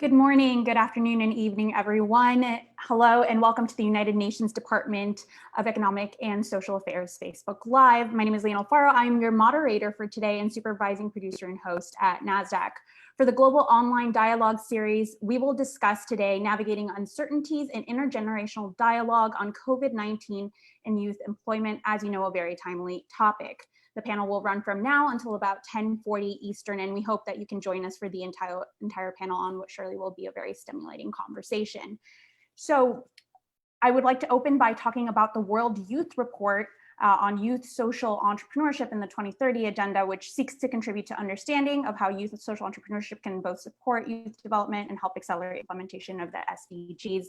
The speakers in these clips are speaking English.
Good morning, good afternoon, and evening, everyone. Hello, and welcome to the United Nations Department of Economic and Social Affairs Facebook Live. My name is Leanne Alfaro. I'm your moderator for today and supervising producer and host at NASDAQ. For the Global Online Dialogue series, we will discuss today navigating uncertainties and intergenerational dialogue on COVID-19 and youth employment, as you know, a very timely topic. The panel will run from now until about 10:40 Eastern, and we hope that you can join us for the entire panel on what surely will be a very stimulating conversation. So I would like to open by talking about the World Youth Report on youth social entrepreneurship in the 2030 Agenda, which seeks to contribute to understanding of how youth social entrepreneurship can both support youth development and help accelerate implementation of the SDGs.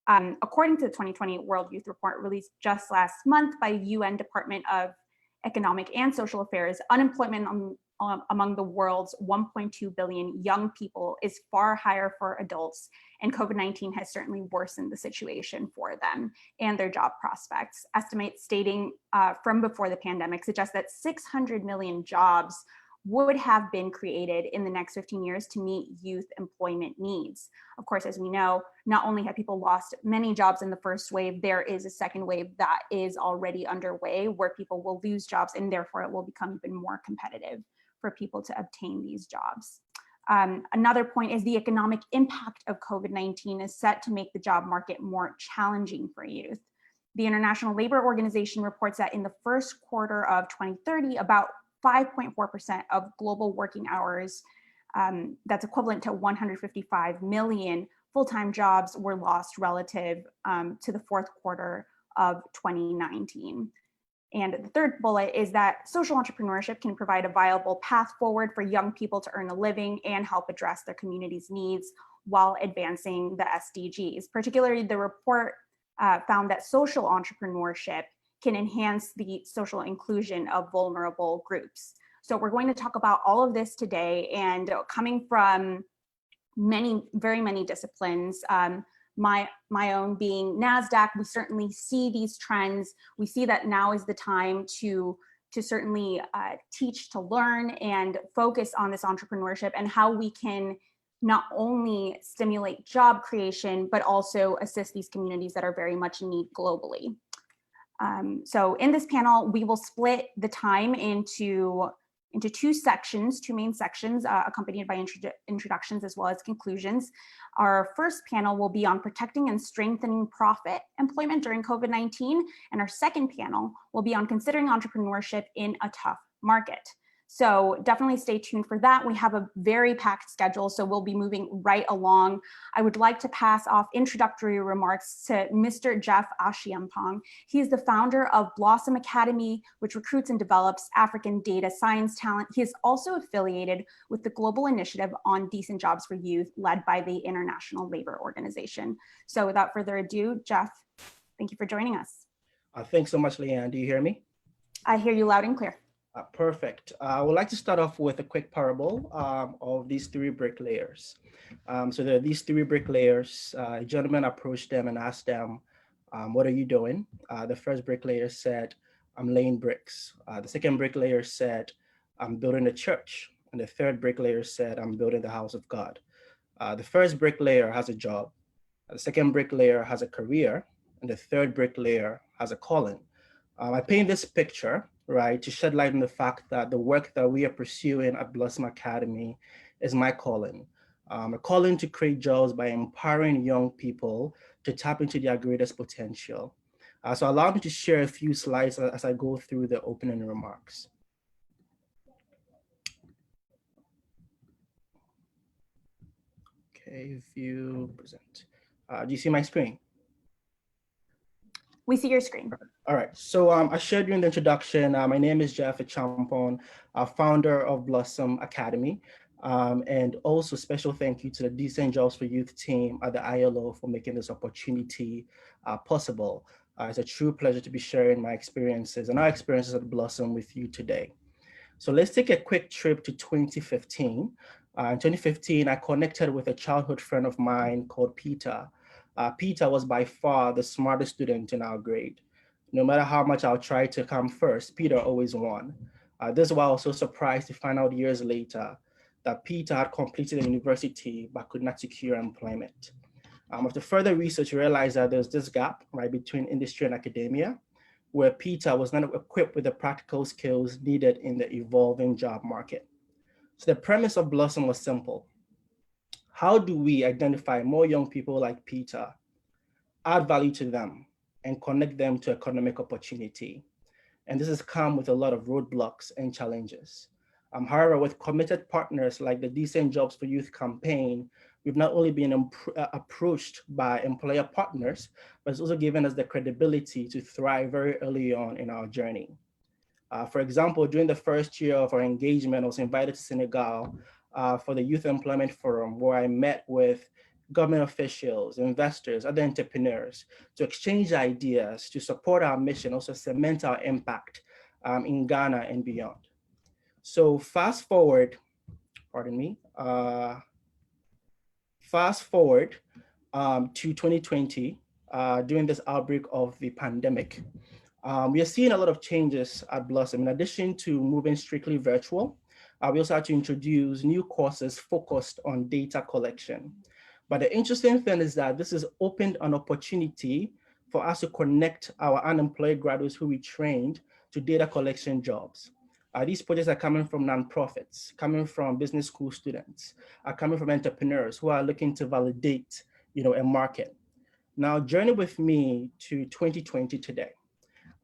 According to the 2020 World Youth Report released just last month by UN Department of Economic and Social Affairs, unemployment among the world's 1.2 billion young people is far higher for adults, and COVID-19 has certainly worsened the situation for them and their job prospects. Estimates stating from before the pandemic suggest that 600 million jobs would have been created in the next 15 years to meet youth employment needs. Of course, as we know, not only have people lost many jobs in the first wave, there is a second wave that is already underway where people will lose jobs, and therefore it will become even more competitive for people to obtain these jobs. Another point is the economic impact of COVID-19 is set to make the job market more challenging for youth. The International Labor Organization reports that in the first quarter of 2030, about 5.4% of global working hours, that's equivalent to 155 million full-time jobs, were lost relative to the fourth quarter of 2019. And the third bullet is that social entrepreneurship can provide a viable path forward for young people to earn a living and help address their community's needs while advancing the SDGs. Particularly, the report found that social entrepreneurship can enhance the social inclusion of vulnerable groups. So we're going to talk about all of this today, and coming from very many disciplines, my own being NASDAQ, we certainly see these trends. We see that now is the time to certainly teach, to learn, and focus on this entrepreneurship and how we can not only stimulate job creation, but also assist these communities that are very much in need globally. So in this panel, we will split the time into two main sections, accompanied by introductions as well as conclusions. Our first panel will be on protecting and strengthening profit employment during COVID-19, and our second panel will be on considering entrepreneurship in a tough market. So definitely stay tuned for that. We have a very packed schedule, so we'll be moving right along. I would like to pass off introductory remarks to Mr. Jeff Ashiampong. He is the founder of Blossom Academy, which recruits and develops African data science talent. He is also affiliated with the Global Initiative on Decent Jobs for Youth, led by the International Labor Organization. So without further ado, Jeff, thank you for joining us. Thanks so much, Leanne. Do you hear me? I hear you loud and clear. Perfect. I would like to start off with a quick parable of these three bricklayers. So there are these three bricklayers. A gentleman approached them and asked them, what are you doing? The first bricklayer said, I'm laying bricks. The second bricklayer said, I'm building a church. And the third bricklayer said, I'm building the house of God. The first bricklayer has a job. The second bricklayer has a career. And the third bricklayer has a calling. I paint this picture, right, to shed light on the fact that the work that we are pursuing at Blossom Academy is my calling. A calling to create jobs by empowering young people to tap into their greatest potential. So allow me to share a few slides as I go through the opening remarks. Okay, view, present. Do you see my screen? We see your screen. All right, so I shared during the introduction, my name is Jeff Ashiampong, founder of Blossom Academy, and also special thank you to the Decent Jobs for Youth team at the ILO for making this opportunity possible. It's a true pleasure to be sharing my experiences and our experiences at Blossom with you today. So let's take a quick trip to 2015. In 2015, I connected with a childhood friend of mine called Peter. Peter was by far the smartest student in our grade. No matter how much I'll try to come first, Peter always won. This is why I was so surprised to find out years later that Peter had completed a university but could not secure employment. After further research, we realized that there's this gap, right, between industry and academia, where Peter was not equipped with the practical skills needed in the evolving job market. So the premise of Blossom was simple. How do we identify more young people like Peter, add value to them, and connect them to economic opportunity? And this has come with a lot of roadblocks and challenges. However, with committed partners like the Decent Jobs for Youth campaign, we've not only been approached by employer partners, but it's also given us the credibility to thrive very early on in our journey. For example, during the first year of our engagement, I was invited to Senegal for the Youth Employment Forum, where I met with government officials, investors, other entrepreneurs to exchange ideas, to support our mission, also cement our impact in Ghana and beyond. So fast forward to 2020, during this outbreak of the pandemic. We are seeing a lot of changes at Blossom. In addition to moving strictly virtual, we also had to introduce new courses focused on data collection. But the interesting thing is that this has opened an opportunity for us to connect our unemployed graduates who we trained to data collection jobs. These projects are coming from nonprofits, coming from business school students, are coming from entrepreneurs who are looking to validate, a market. Now, journey with me to 2020 today,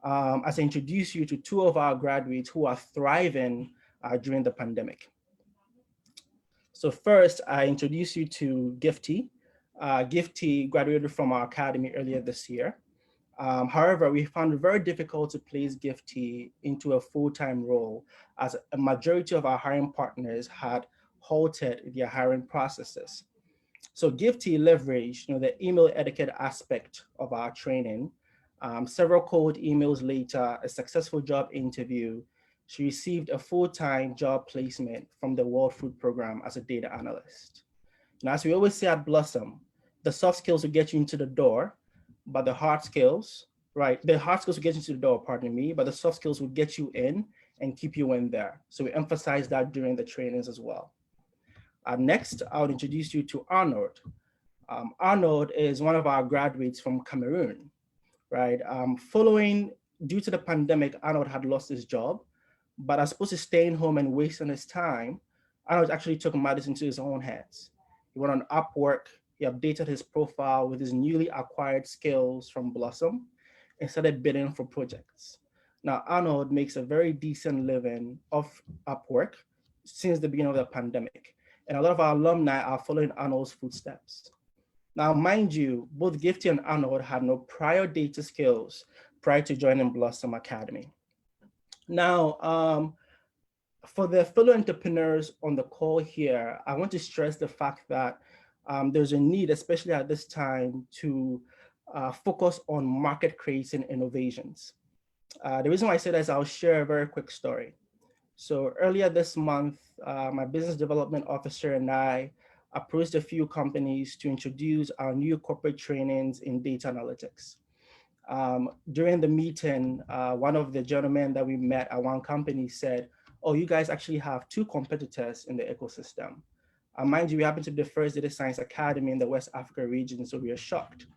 as I introduce you to two of our graduates who are thriving during the pandemic. So first, I introduce you to Gifty. Gifty graduated from our academy earlier this year. However, we found it very difficult to place Gifty into a full-time role, as a majority of our hiring partners had halted their hiring processes. So Gifty leveraged the email etiquette aspect of our training. Several cold emails later, a successful job interview, she received a full-time job placement from the World Food Program as a data analyst. Now, as we always say at Blossom, the soft skills will get you into the door, but the hard skills, right? The hard skills will get you into the door, pardon me, but the soft skills will get you in and keep you in there. So we emphasize that during the trainings as well. Next, I would introduce you to Arnold. Arnold is one of our graduates from Cameroon, right? Due to the pandemic, Arnold had lost his job, but as opposed to staying home and wasting his time, Arnold actually took matters into his own hands. He went on Upwork, he updated his profile with his newly acquired skills from Blossom and started bidding for projects. Now, Arnold makes a very decent living off Upwork since the beginning of the pandemic. And a lot of our alumni are following Arnold's footsteps. Now, mind you, both Gifty and Arnold had no prior data skills prior to joining Blossom Academy. Now, for the fellow entrepreneurs on the call here, I want to stress the fact that there's a need, especially at this time, to focus on market creating innovations. The reason why I say that is I'll share a very quick story. So earlier this month, my business development officer and I approached a few companies to introduce our new corporate trainings in data analytics. During the meeting, one of the gentlemen that we met at one company said, "Oh, you guys actually have two competitors in the ecosystem." Mind you, we happen to be the first data science academy in the West Africa region, so we are shocked.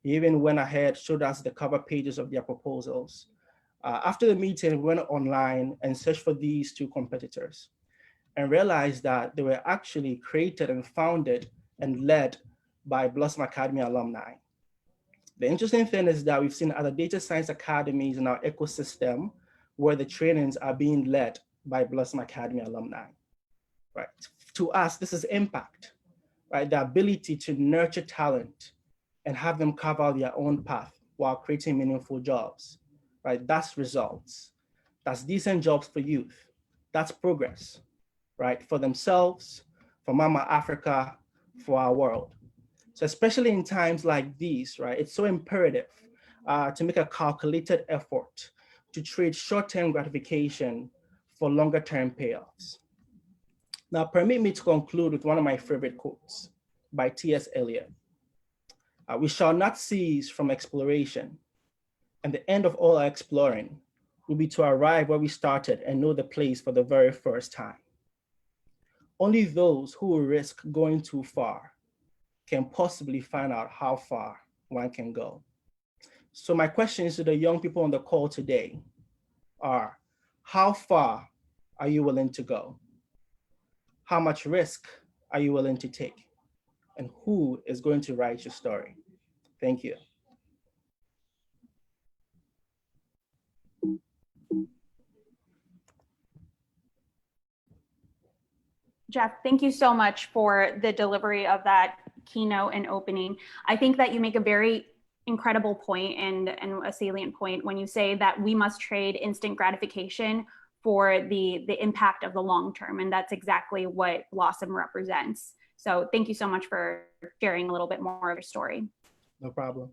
He even went ahead, showed us the cover pages of their proposals. After the meeting, we went online and searched for these two competitors and realized that they were actually created and founded and led by Blossom Academy alumni. The interesting thing is that we've seen other data science academies in our ecosystem where the trainings are being led by Blossom Academy alumni, right? To us, this is impact, right? The ability to nurture talent and have them carve out their own path while creating meaningful jobs, right? That's results. That's decent jobs for youth. That's progress, right? For themselves, for Mama Africa, for our world. So especially in times like these, right? It's so imperative to make a calculated effort to trade short-term gratification for longer-term payoffs. Now, permit me to conclude with one of my favorite quotes by T.S. Elliot. We shall not cease from exploration, and the end of all our exploring will be to arrive where we started and know the place for the very first time. Only those who risk going too far can possibly find out how far one can go. So my questions to the young people on the call today are, how far are you willing to go? How much risk are you willing to take? And who is going to write your story? Thank you. Jeff, thank you so much for the delivery of that keynote and opening. I think that you make a very incredible point and a salient point when you say that we must trade instant gratification for the impact of the long term. And that's exactly what Blossom represents. So thank you so much for sharing a little bit more of your story. No problem.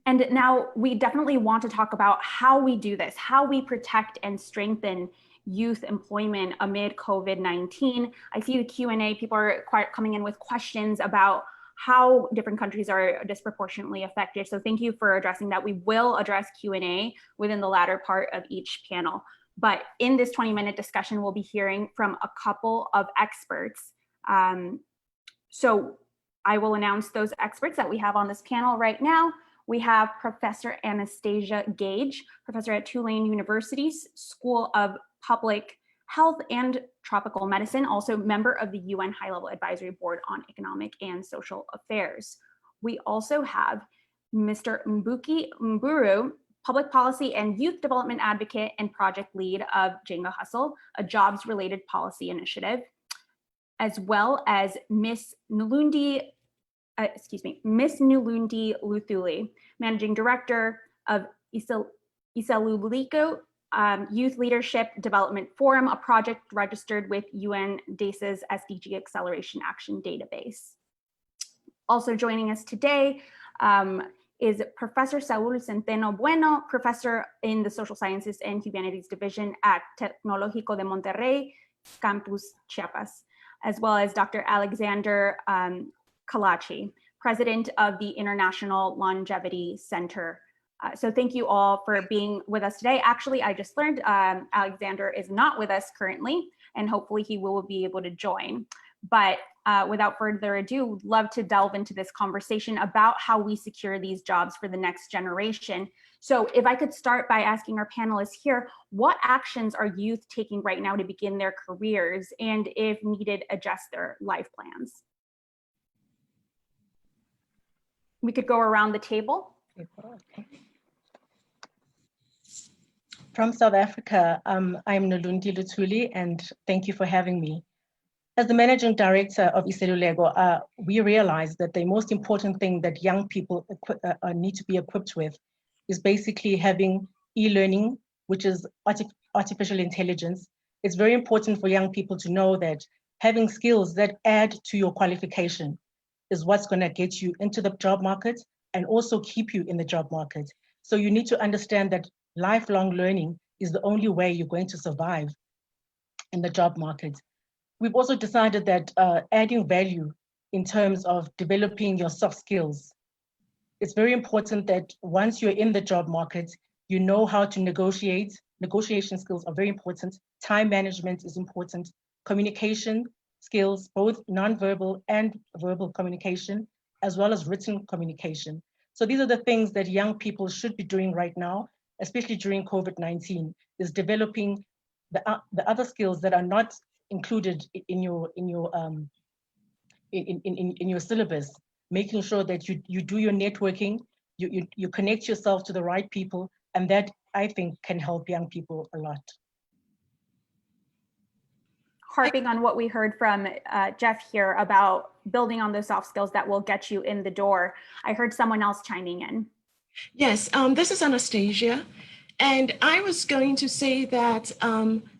And now we definitely want to talk about how we do this, how we protect and strengthen youth employment amid COVID-19. I see the Q&A, people are coming in with questions about how different countries are disproportionately affected. So thank you for addressing that. We will address Q&A within the latter part of each panel. But in this 20-minute discussion, we'll be hearing from a couple of experts. So I will announce those experts that we have on this panel right now. We have Professor Anastasia Gage, professor at Tulane University's School of Public Health and Tropical Medicine, also member of the UN High-Level Advisory Board on Economic and Social Affairs. We also have Mr. Mbuki Mburu, public policy and youth development advocate and project lead of Jenga Hustle, a jobs-related policy initiative, as well as Miss Nulundi Luthuli, managing director of Isaluliko Youth Leadership Development Forum, a project registered with UNDESA's SDG Acceleration Action Database. Also joining us today is Professor Saúl Centeno Bueno, professor in the Social Sciences and Humanities Division at Tecnológico de Monterrey, Campus Chiapas, as well as Dr. Alexander Kalachi, president of the International Longevity Center. So thank you all for being with us today. Actually, I just learned Alexander is not with us currently, and hopefully he will be able to join. But without further ado, would love to delve into this conversation about how we secure these jobs for the next generation. So if I could start by asking our panelists here, what actions are youth taking right now to begin their careers and, if needed, adjust their life plans? We could go around the table. From South Africa, I'm Nolundi Luthuli, and thank you for having me. As the managing director of Iseluleko, we realize that the most important thing that young people need to be equipped with is basically having e-learning, which is artificial intelligence. It's very important for young people to know that having skills that add to your qualification is what's going to get you into the job market and also keep you in the job market. So you need to understand that lifelong learning is the only way you're going to survive in the job market. We've also decided that adding value in terms of developing your soft skills, it's very important that once you're in the job market, you know how to negotiate. Negotiation skills are very important. Time management is important. Communication skills, both nonverbal and verbal communication, as well as written communication. So these are the things that young people should be doing right now, especially during COVID-19, is developing the other skills that are not included in your syllabus, making sure that you do your networking, you connect yourself to the right people, and that, I think, can help young people a lot. Harping on what we heard from Jeff here about building on those soft skills that will get you in the door, I heard someone else chiming in. Yes, this is Anastasia. And I was going to say that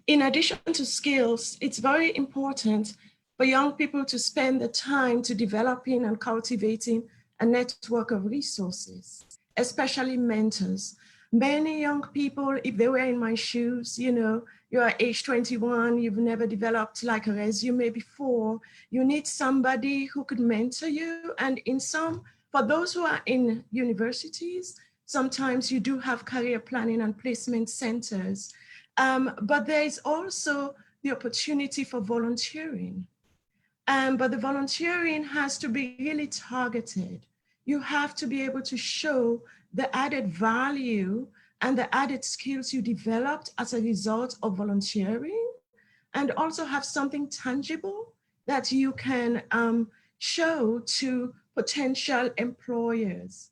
in addition to skills, it's very important for young people to spend the time to developing and cultivating a network of resources, especially mentors. Many young people, if they were in my shoes, you know, you're age 21, you've never developed like a resume before, you need somebody who could mentor you. And for those who are in universities, sometimes you do have career planning and placement centers. But there is also the opportunity for volunteering. But the volunteering has to be really targeted. You have to be able to show the added value and the added skills you developed as a result of volunteering, and also have something tangible that you can show to potential employers.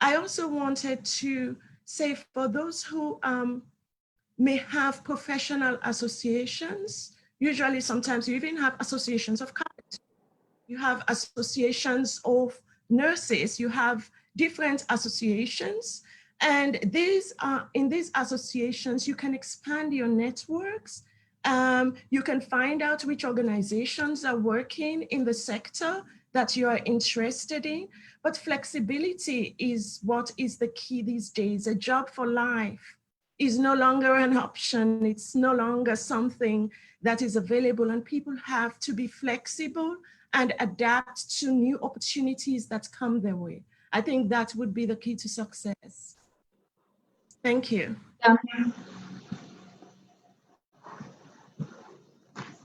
I also wanted to say, for those who may have professional associations, usually sometimes you even have associations of carpenters, you have associations of nurses, you have different associations. And these in these associations, you can expand your networks. You can find out which organizations are working in the sector that you are interested in. But flexibility is what is the key these days. A job for life is no longer an option. It's no longer something that is available, and people have to be flexible and adapt to new opportunities that come their way. I think that would be the key to success. Thank you. Yeah.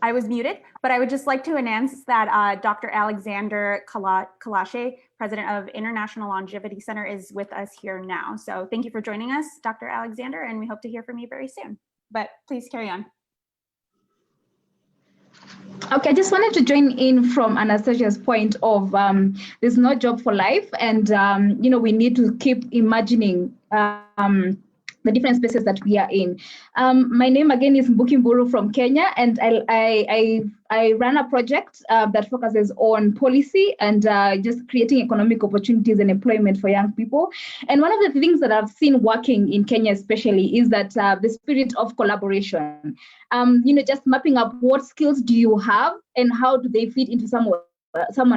I was muted, but I would just like to announce that Dr. Alexander Kalashe, President of International Longevity Center, is with us here now. So thank you for joining us, Dr. Alexander, and we hope to hear from you very soon. But please carry on. Okay, I just wanted to join in from Anastasia's point of there's no job for life, and you know, we need to keep imagining the different spaces that we are in. My name again is Mbuki Mburu from Kenya, and I run a project that focuses on policy and just creating economic opportunities and employment for young people. And one of the things that I've seen working in Kenya especially is that the spirit of collaboration. You know, just mapping up what skills do you have and how do they fit into someone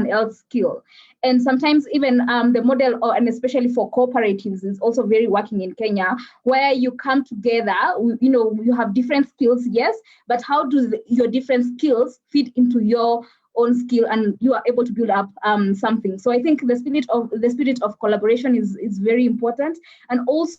else's skill. And sometimes even the model, and especially for cooperatives, is also very working in Kenya, where you come together, you know, you have different skills, yes, but how do your different skills fit into your own skill, and you are able to build up something. So I think the spirit of collaboration is very important, and also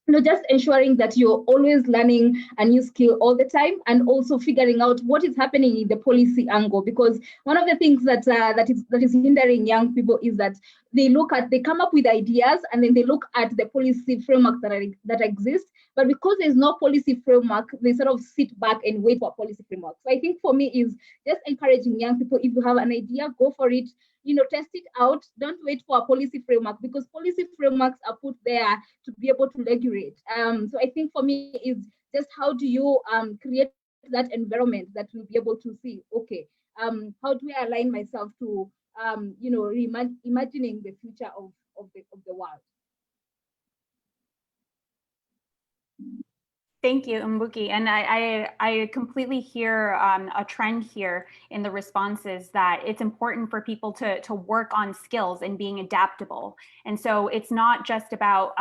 you know, just ensuring that you're always learning a new skill all the time, and also figuring out what is happening in the policy angle. Because one of the things that is hindering young people is that they come up with ideas, and then they look at the policy framework that exist. But because there's no policy framework, they sort of sit back and wait for a policy framework. So I think for me is just encouraging young people, if you have an idea, go for it. You know, test it out. Don't wait for a policy framework, because policy frameworks are put there to be able to regulate. So I think for me is just how do you create that environment that will be able to see, okay, how do I align myself to you know, imagining the future of the world. Thank you, Mbuki. And I completely hear a trend here in the responses that it's important for people to work on skills and being adaptable. And so it's not just about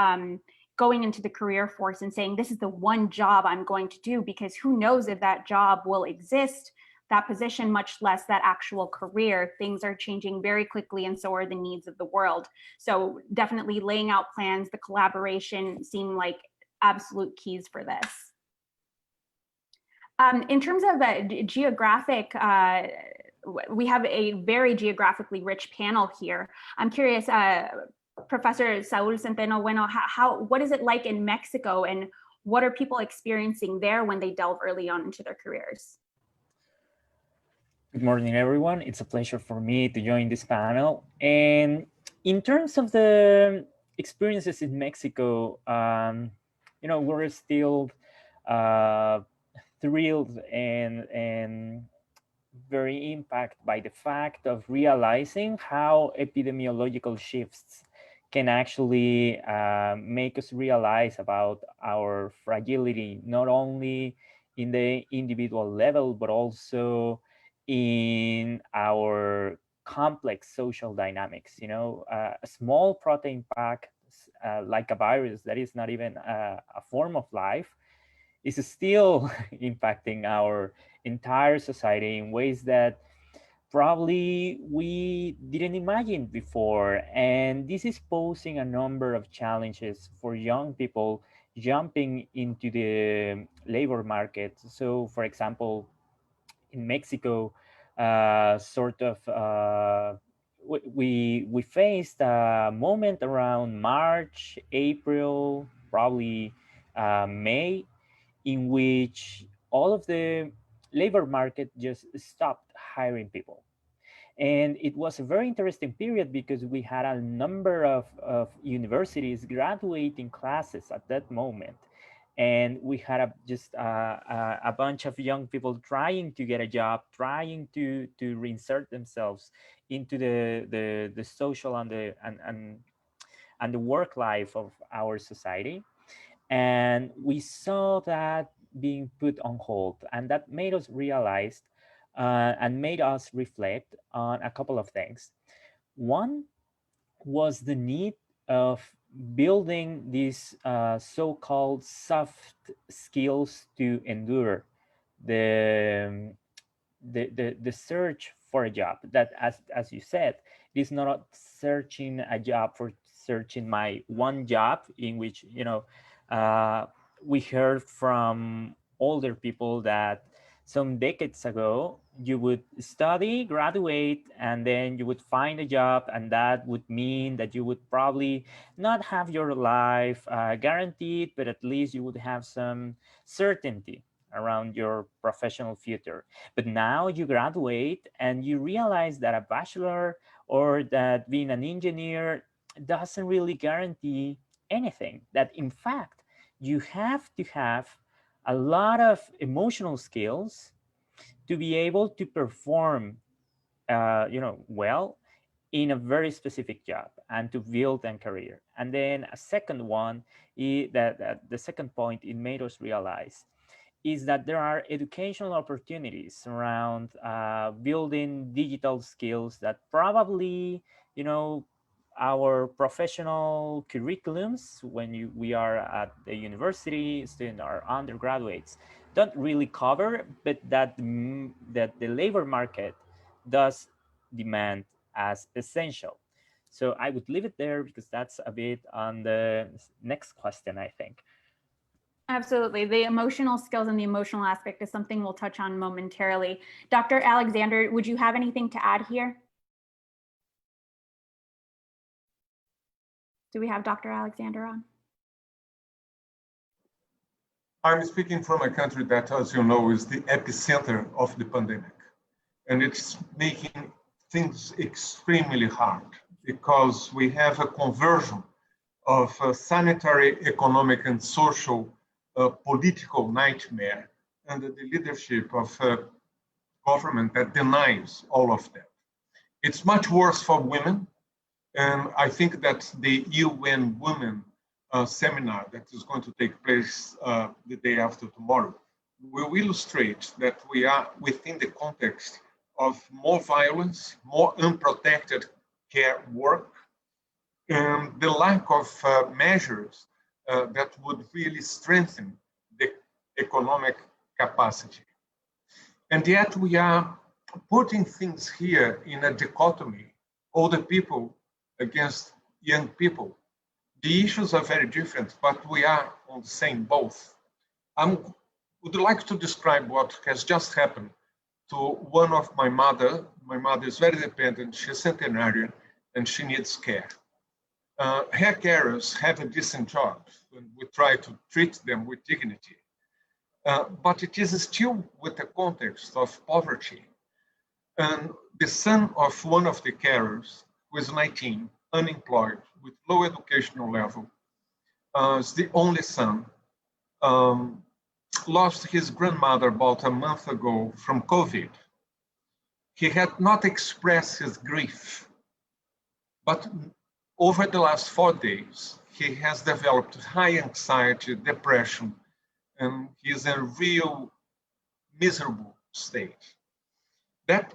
going into the career force and saying, this is the one job I'm going to do, because who knows if that job will exist, that position, much less that actual career. Things are changing very quickly, and so are the needs of the world. So definitely laying out plans, the collaboration seem like absolute keys for this. In terms of geographic, we have a very geographically rich panel here. I'm curious, Professor Saul Centeno Bueno, what is it like in Mexico, and what are people experiencing there when they delve early on into their careers? Good morning, everyone. It's a pleasure for me to join this panel. And in terms of the experiences in Mexico, you know, we're still thrilled and very impacted by the fact of realizing how epidemiological shifts can actually make us realize about our fragility, not only in the individual level, but also in our complex social dynamics. You know, a small protein pack like a virus that is not even a form of life is still impacting our entire society in ways that probably we didn't imagine before. And this is posing a number of challenges for young people jumping into the labor market. So, for example, in Mexico, we faced a moment around March, April, probably May, in which all of the labor market just stopped hiring people. And it was a very interesting period because we had a number of universities graduating classes at that moment. And we had just a bunch of young people trying to get a job, trying to reinsert themselves into the social and the work life of our society. And we saw that being put on hold, and that made us realize and made us reflect on a couple of things. One was the need of building these so-called soft skills to endure the search for a job. That, as you said, it is not searching a job for searching my one job, in which, you know, we heard from older people that some decades ago, you would study, graduate, and then you would find a job, and that would mean that you would probably not have your life guaranteed, but at least you would have some certainty around your professional future. But now you graduate and you realize that a bachelor or that being an engineer doesn't really guarantee anything, that in fact, you have to have a lot of emotional skills to be able to perform, well in a very specific job and to build a career. And then a second one is that the second point it made us realize is that there are educational opportunities around building digital skills that probably, our professional curriculums when we are at the university, students or undergraduates, don't really cover, but that the labor market does demand as essential. So I would leave it there because that's a bit on the next question, I think. Absolutely. The emotional skills and the emotional aspect is something we'll touch on momentarily. Dr. Alexander, would you have anything to add here? Do we have Dr. Alexander on? I'm speaking from a country that, as you know, is the epicenter of the pandemic. And it's making things extremely hard because we have a conversion of a sanitary, economic, and social political nightmare under the leadership of a government that denies all of that. It's much worse for women. And I think that the UN Women seminar that is going to take place the day after tomorrow will illustrate that we are within the context of more violence, more unprotected care work, and the lack of measures that would really strengthen the economic capacity. And yet we are putting things here in a dichotomy, older people against young people. The issues are very different, but we are on the same boat. I would like to describe what has just happened to one of my mother. My mother is very dependent, she's centenarian, and she needs care. Her carers have a decent job, and we try to treat them with dignity. But it is still with the context of poverty. And the son of one of the carers, who is 19, unemployed, with low educational level, is the only son, lost his grandmother about a month ago from COVID. He had not expressed his grief, but over the last 4 days, he has developed high anxiety, depression, and he's in a real miserable state. That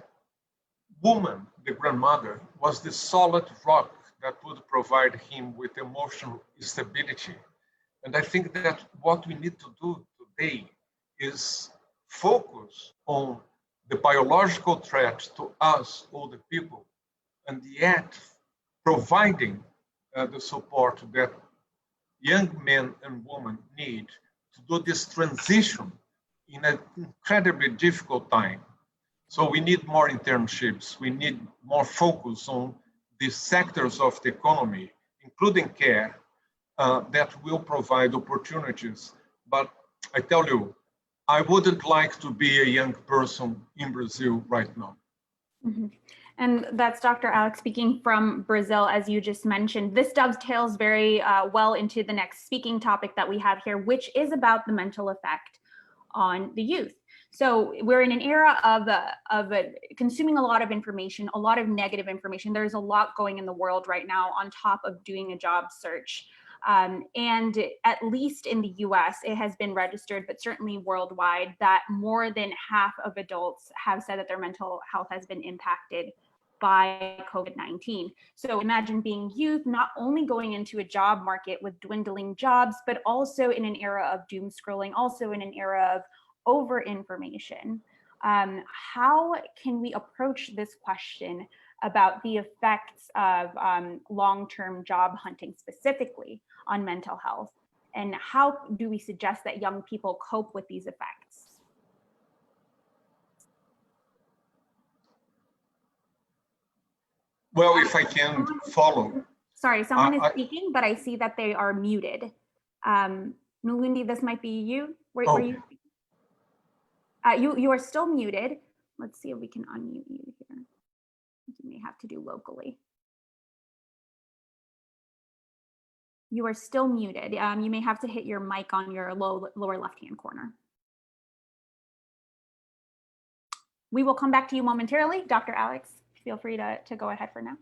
woman, the grandmother, was the solid rock that would provide him with emotional stability. And I think that what we need to do today is focus on the biological threat to us, older people, and yet providing the support that young men and women need to do this transition in an incredibly difficult time. So we need more internships. We need more focus on the sectors of the economy, including care, that will provide opportunities. But I tell you, I wouldn't like to be a young person in Brazil right now. Mm-hmm. And that's Dr. Alex speaking from Brazil, as you just mentioned. This dovetails very well into the next speaking topic that we have here, which is about the mental effect on the youth. So we're in an era of consuming a lot of information, a lot of negative information. There's a lot going in the world right now on top of doing a job search. And at least in the US, it has been registered, but certainly worldwide, that more than half of adults have said that their mental health has been impacted by COVID-19. So imagine being youth, not only going into a job market with dwindling jobs, but also in an era of doom scrolling, also in an era of over information. How can we approach this question about the effects of long-term job hunting specifically on mental health? And how do we suggest that young people cope with these effects? Well, if I can follow. Sorry, someone is speaking, but I see that they are muted. Nulundi, this might be you. Were you speaking? You are still muted. Let's see if we can unmute you here. You may have to do locally. You are still muted. You may have to hit your mic on your lower left-hand corner. We will come back to you momentarily. Dr. Alex, feel free to go ahead for now.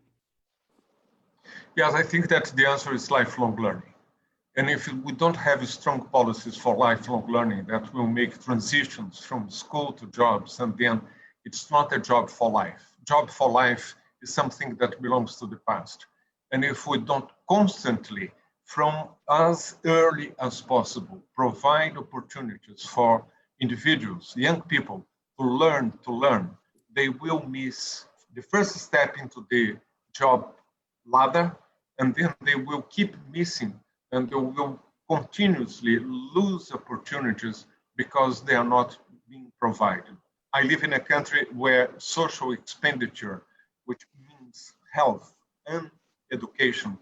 Yes, I think that the answer is lifelong learning. And if we don't have strong policies for lifelong learning that will make transitions from school to jobs, and then it's not a job for life. Job for life is something that belongs to the past. And if we don't constantly, from as early as possible, provide opportunities for individuals, young people, to learn, they will miss the first step into the job ladder, and then they will keep missing, and they will continuously lose opportunities because they are not being provided. I live in a country where social expenditure, which means health and education,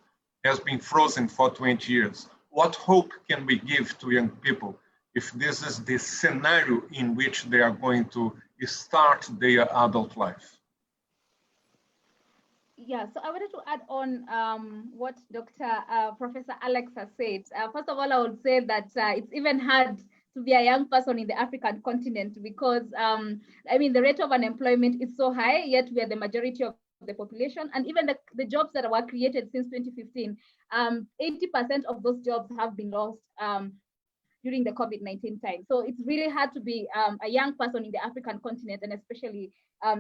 has been frozen for 20 years. What hope can we give to young people if this is the scenario in which they are going to start their adult life? Yeah, so I wanted to add on what Professor Alex has said. First of all, I would say that it's even hard to be a young person in the African continent because, I mean, the rate of unemployment is so high, yet we are the majority of the population. And even the jobs that were created since 2015, 80% of those jobs have been lost during the COVID-19 time. So it's really hard to be a young person in the African continent, and especially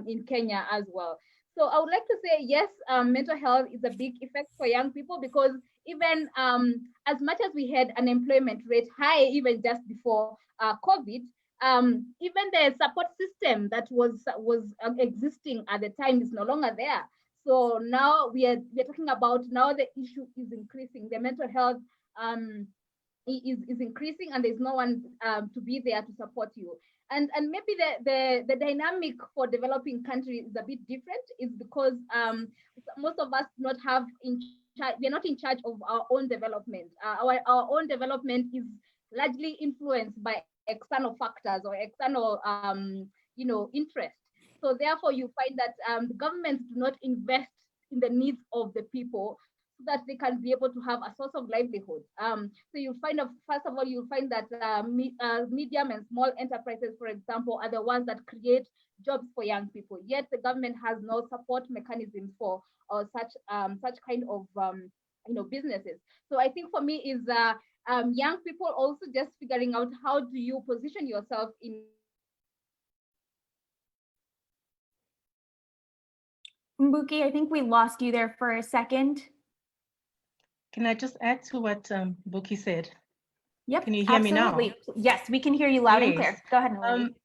in Kenya as well. So I would like to say, yes, mental health is a big effect for young people because even as much as we had unemployment rate high, even just before COVID, even the support system that was existing at the time is no longer there. So now we are talking about now the issue is increasing. The mental health is increasing, and there's no one to be there to support you. And maybe the dynamic for developing countries is a bit different, is because most of us do not have we're not in charge of our own development. Our own development is largely influenced by external factors or external interests. So therefore, you find that the governments do not invest in the needs of the people so that they can be able to have a source of livelihood. So you'll find, first of all, you'll find that medium and small enterprises, for example, are the ones that create jobs for young people. Yet the government has no support mechanisms for such kind of businesses. So I think for me is young people also just figuring out how do you position yourself in. Mbuki, I think we lost you there for a second. Can I just add to what Mbuki said? Yep. Can you hear me now? Yes, we can hear you loud and clear. Go ahead, Nalini.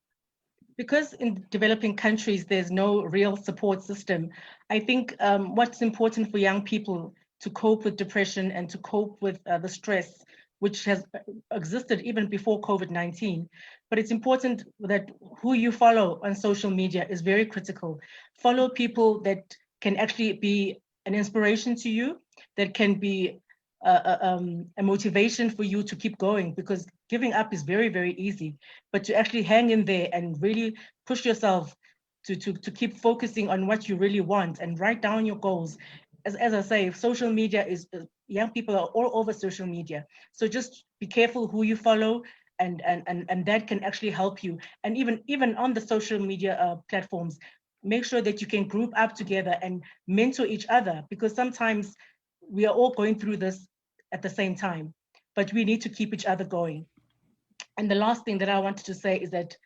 Because in developing countries, there's no real support system. I think what's important for young people to cope with depression and to cope with the stress which has existed even before COVID-19. But it's important that who you follow on social media is very critical. Follow people that can actually be an inspiration to you, that can be a motivation for you to keep going, because giving up is very, very easy. But to actually hang in there and really push yourself to keep focusing on what you really want and write down your goals. As I say, social media is, young people are all over social media. So just be careful who you follow, and that can actually help you. And even on the social media platforms, make sure that you can group up together and mentor each other, because sometimes we are all going through this at the same time, but we need to keep each other going. And the last thing that I wanted to say is that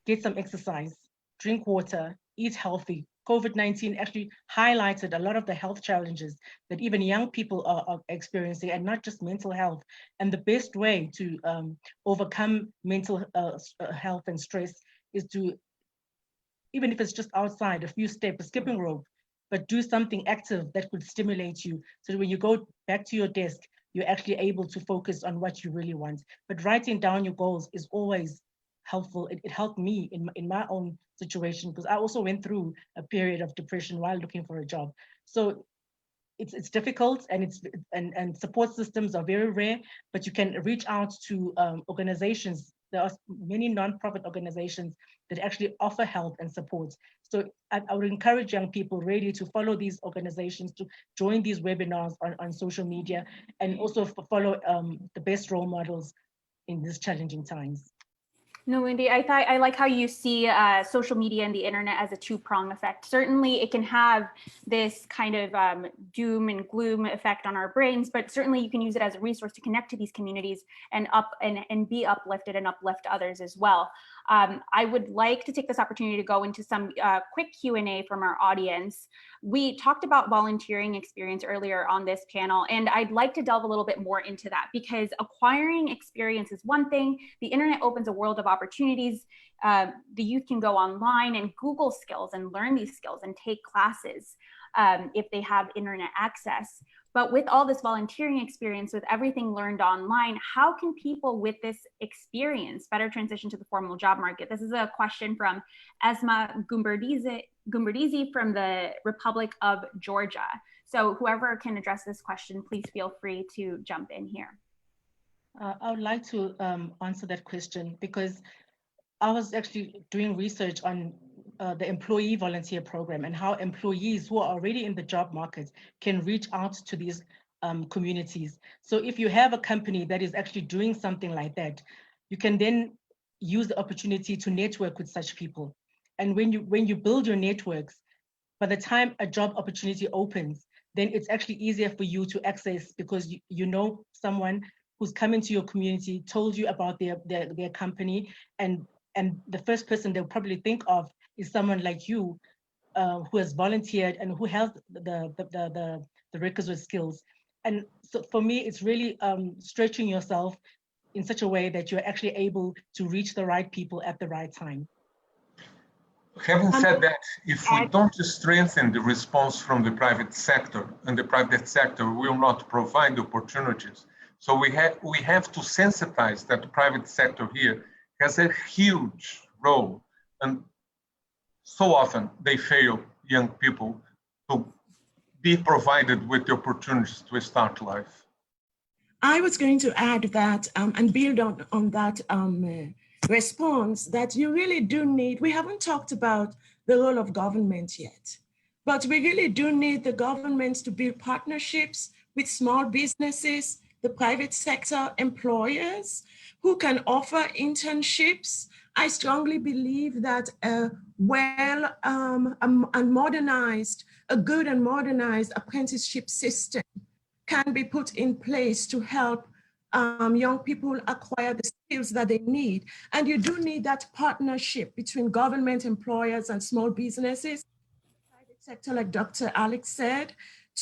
get some exercise, drink water, eat healthy. COVID-19 actually highlighted a lot of the health challenges that even young people are experiencing, and not just mental health. And the best way to overcome mental health and stress is to, even if it's just outside, a few steps, a skipping rope, but do something active that could stimulate you, so that when you go back to your desk, you're actually able to focus on what you really want. But writing down your goals is always helpful. It helped me in my own situation, because I also went through a period of depression while looking for a job. So it's difficult, and support systems are very rare, but you can reach out to organizations. There are many nonprofit organizations that actually offer help and support. So I would encourage young people really to follow these organizations, to join these webinars on social media, and also follow the best role models in these challenging times. No, Wendy, I like how you see social media and the internet as a two-prong effect. Certainly it can have this kind of doom and gloom effect on our brains, but certainly you can use it as a resource to connect to these communities and be uplifted and uplift others as well. I would like to take this opportunity to go into some quick Q&A from our audience. We talked about volunteering experience earlier on this panel, and I'd like to delve a little bit more into that, because acquiring experience is one thing. The internet opens a world of opportunities. The youth can go online and Google skills and learn these skills and take classes if they have internet access. But with all this volunteering experience, with everything learned online, how can people with this experience better transition to the formal job market? This is a question from Esma Gumberdizi from the Republic of Georgia. So whoever can address this question, please feel free to jump in here. I would like to answer that question, because I was actually doing research on the employee volunteer program and how employees who are already in the job market can reach out to these communities. So if you have a company that is actually doing something like that, you can then use the opportunity to network with such people. And when you build your networks, by the time a job opportunity opens, then it's actually easier for you to access, because you know someone who's come into your community, told you about their company, and the first person they'll probably think of is someone like you, who has volunteered and who has the requisite skills. And so for me, it's really stretching yourself in such a way that you're actually able to reach the right people at the right time. Having said that, if we don't strengthen the response from the private sector, and the private sector will not provide opportunities, so we have to sensitize that the private sector here has a huge role, and so often they fail young people to be provided with the opportunities to start life. I was going to add that and build on that response, that you really do need, we haven't talked about the role of government yet, but we really do need the governments to build partnerships with small businesses, the private sector employers who can offer internships. I strongly believe that a good and modernized apprenticeship system can be put in place to help young people acquire the skills that they need. And you do need that partnership between government employers and small businesses, private sector, like Dr. Alex said,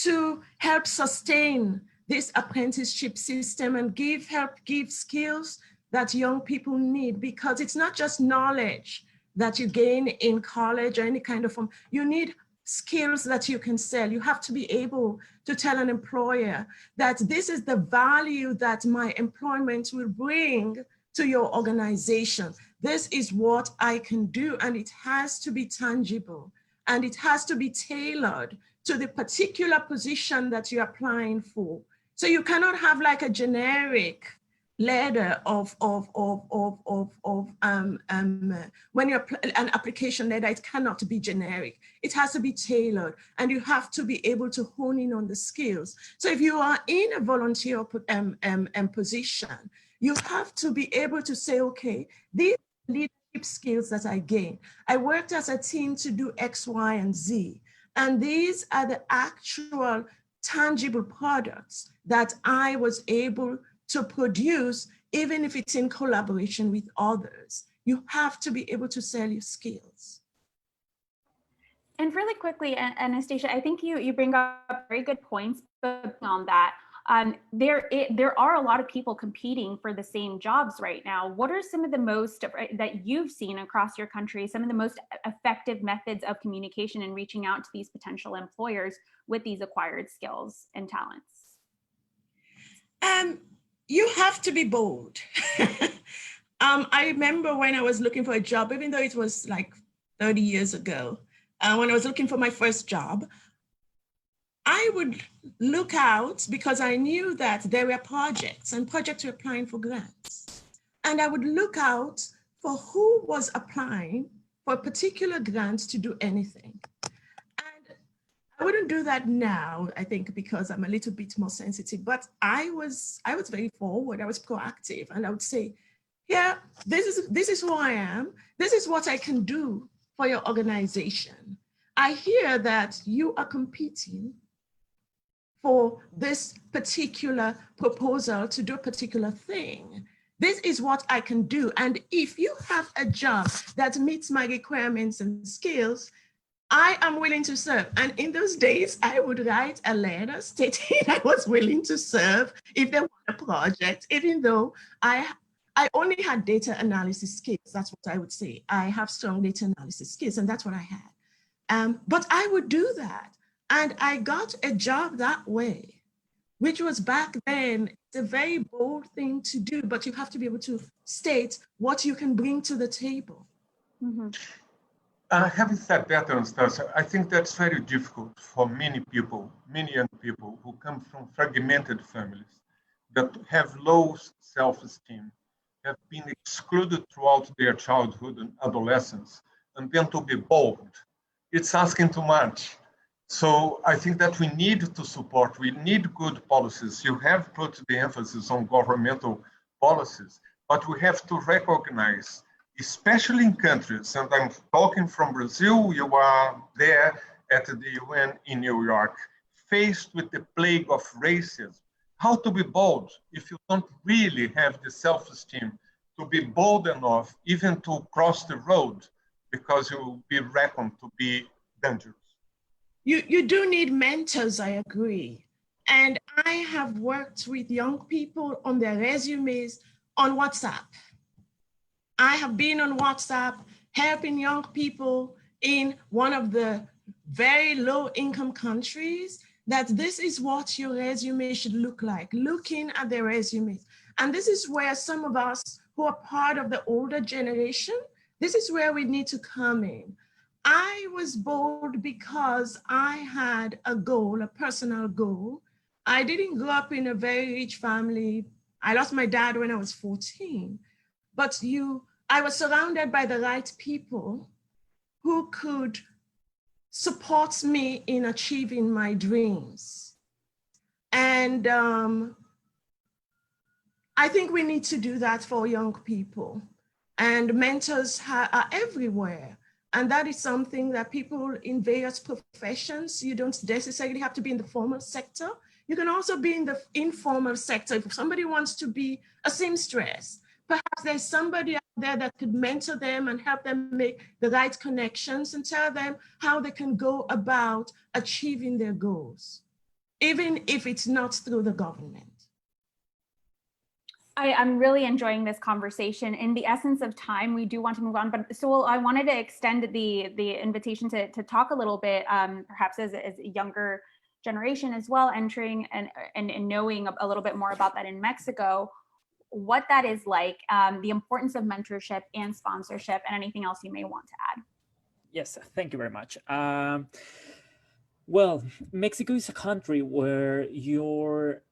to help sustain this apprenticeship system and help give skills that young people need, because it's not just knowledge that you gain in college or any kind of form. You need skills that you can sell. You have to be able to tell an employer that this is the value that my employment will bring to your organization. This is what I can do, and it has to be tangible, and it has to be tailored to the particular position that you're applying for. So you cannot have like a generic letter when you're an application letter, it cannot be generic. It has to be tailored, and you have to be able to hone in on the skills. So if you are in a volunteer position, you have to be able to say, okay, these leadership skills that I gained. I worked as a team to do X, Y, and Z. And these are the actual tangible products that I was able to produce, even if it's in collaboration with others. You have to be able to sell your skills. And really quickly, Anastasia, I think you bring up very good points on that. There are a lot of people competing for the same jobs right now. What are some of the most that you've seen across your country, some of the most effective methods of communication and reaching out to these potential employers with these acquired skills and talents? You have to be bold. I remember when I was looking for a job, even though it was like 30 years ago, when I was looking for my first job, I would look out because I knew that there were projects and projects were applying for grants. And I would look out for who was applying for a particular grant to do anything. And I wouldn't do that now, I think, because I'm a little bit more sensitive, but I was very forward, I was proactive, and I would say, yeah, this is who I am. This is what I can do for your organization. I hear that you are competing for this particular proposal to do a particular thing. This is what I can do. And if you have a job that meets my requirements and skills, I am willing to serve. And in those days, I would write a letter stating I was willing to serve if there was a project, even though I only had data analysis skills. That's what I would say. I have strong data analysis skills, and that's what I had. But I would do that. And I got a job that way, which was back then, it's a very bold thing to do, but you have to be able to state what you can bring to the table. Mm-hmm. Having said that, Anastasia, I think that's very difficult for many people, many young people who come from fragmented families that have low self-esteem, have been excluded throughout their childhood and adolescence, and then to be bold. It's asking too much. So I think that we need to support, we need good policies. You have put the emphasis on governmental policies, but we have to recognize, especially in countries, and I'm talking from Brazil, you are there at the UN in New York, faced with the plague of racism, how to be bold if you don't really have the self-esteem to be bold enough even to cross the road because you will be reckoned to be dangerous. You do need mentors, I agree. And I have worked with young people on their resumes on WhatsApp. I have been on WhatsApp helping young people in one of the very low income countries that this is what your resume should look like, looking at their resumes. And this is where some of us who are part of the older generation, this is where we need to come in. I was bold because I had a goal, a personal goal. I didn't grow up in a very rich family. I lost my dad when I was 14, but I was surrounded by the right people who could support me in achieving my dreams. And I think we need to do that for young people. And mentors are everywhere. And that is something that people in various professions, you don't necessarily have to be in the formal sector. You can also be in the informal sector. If somebody wants to be a seamstress, perhaps there's somebody out there that could mentor them and help them make the right connections and tell them how they can go about achieving their goals, even if it's not through the government. I'm really enjoying this conversation. In the essence of time, we do want to move on, but so I wanted to extend the invitation to talk a little bit, perhaps as a younger generation as well, entering and knowing a little bit more about that in Mexico, what that is like, the importance of mentorship and sponsorship, and anything else you may want to add. Yes, thank you very much. Well, Mexico is a country where your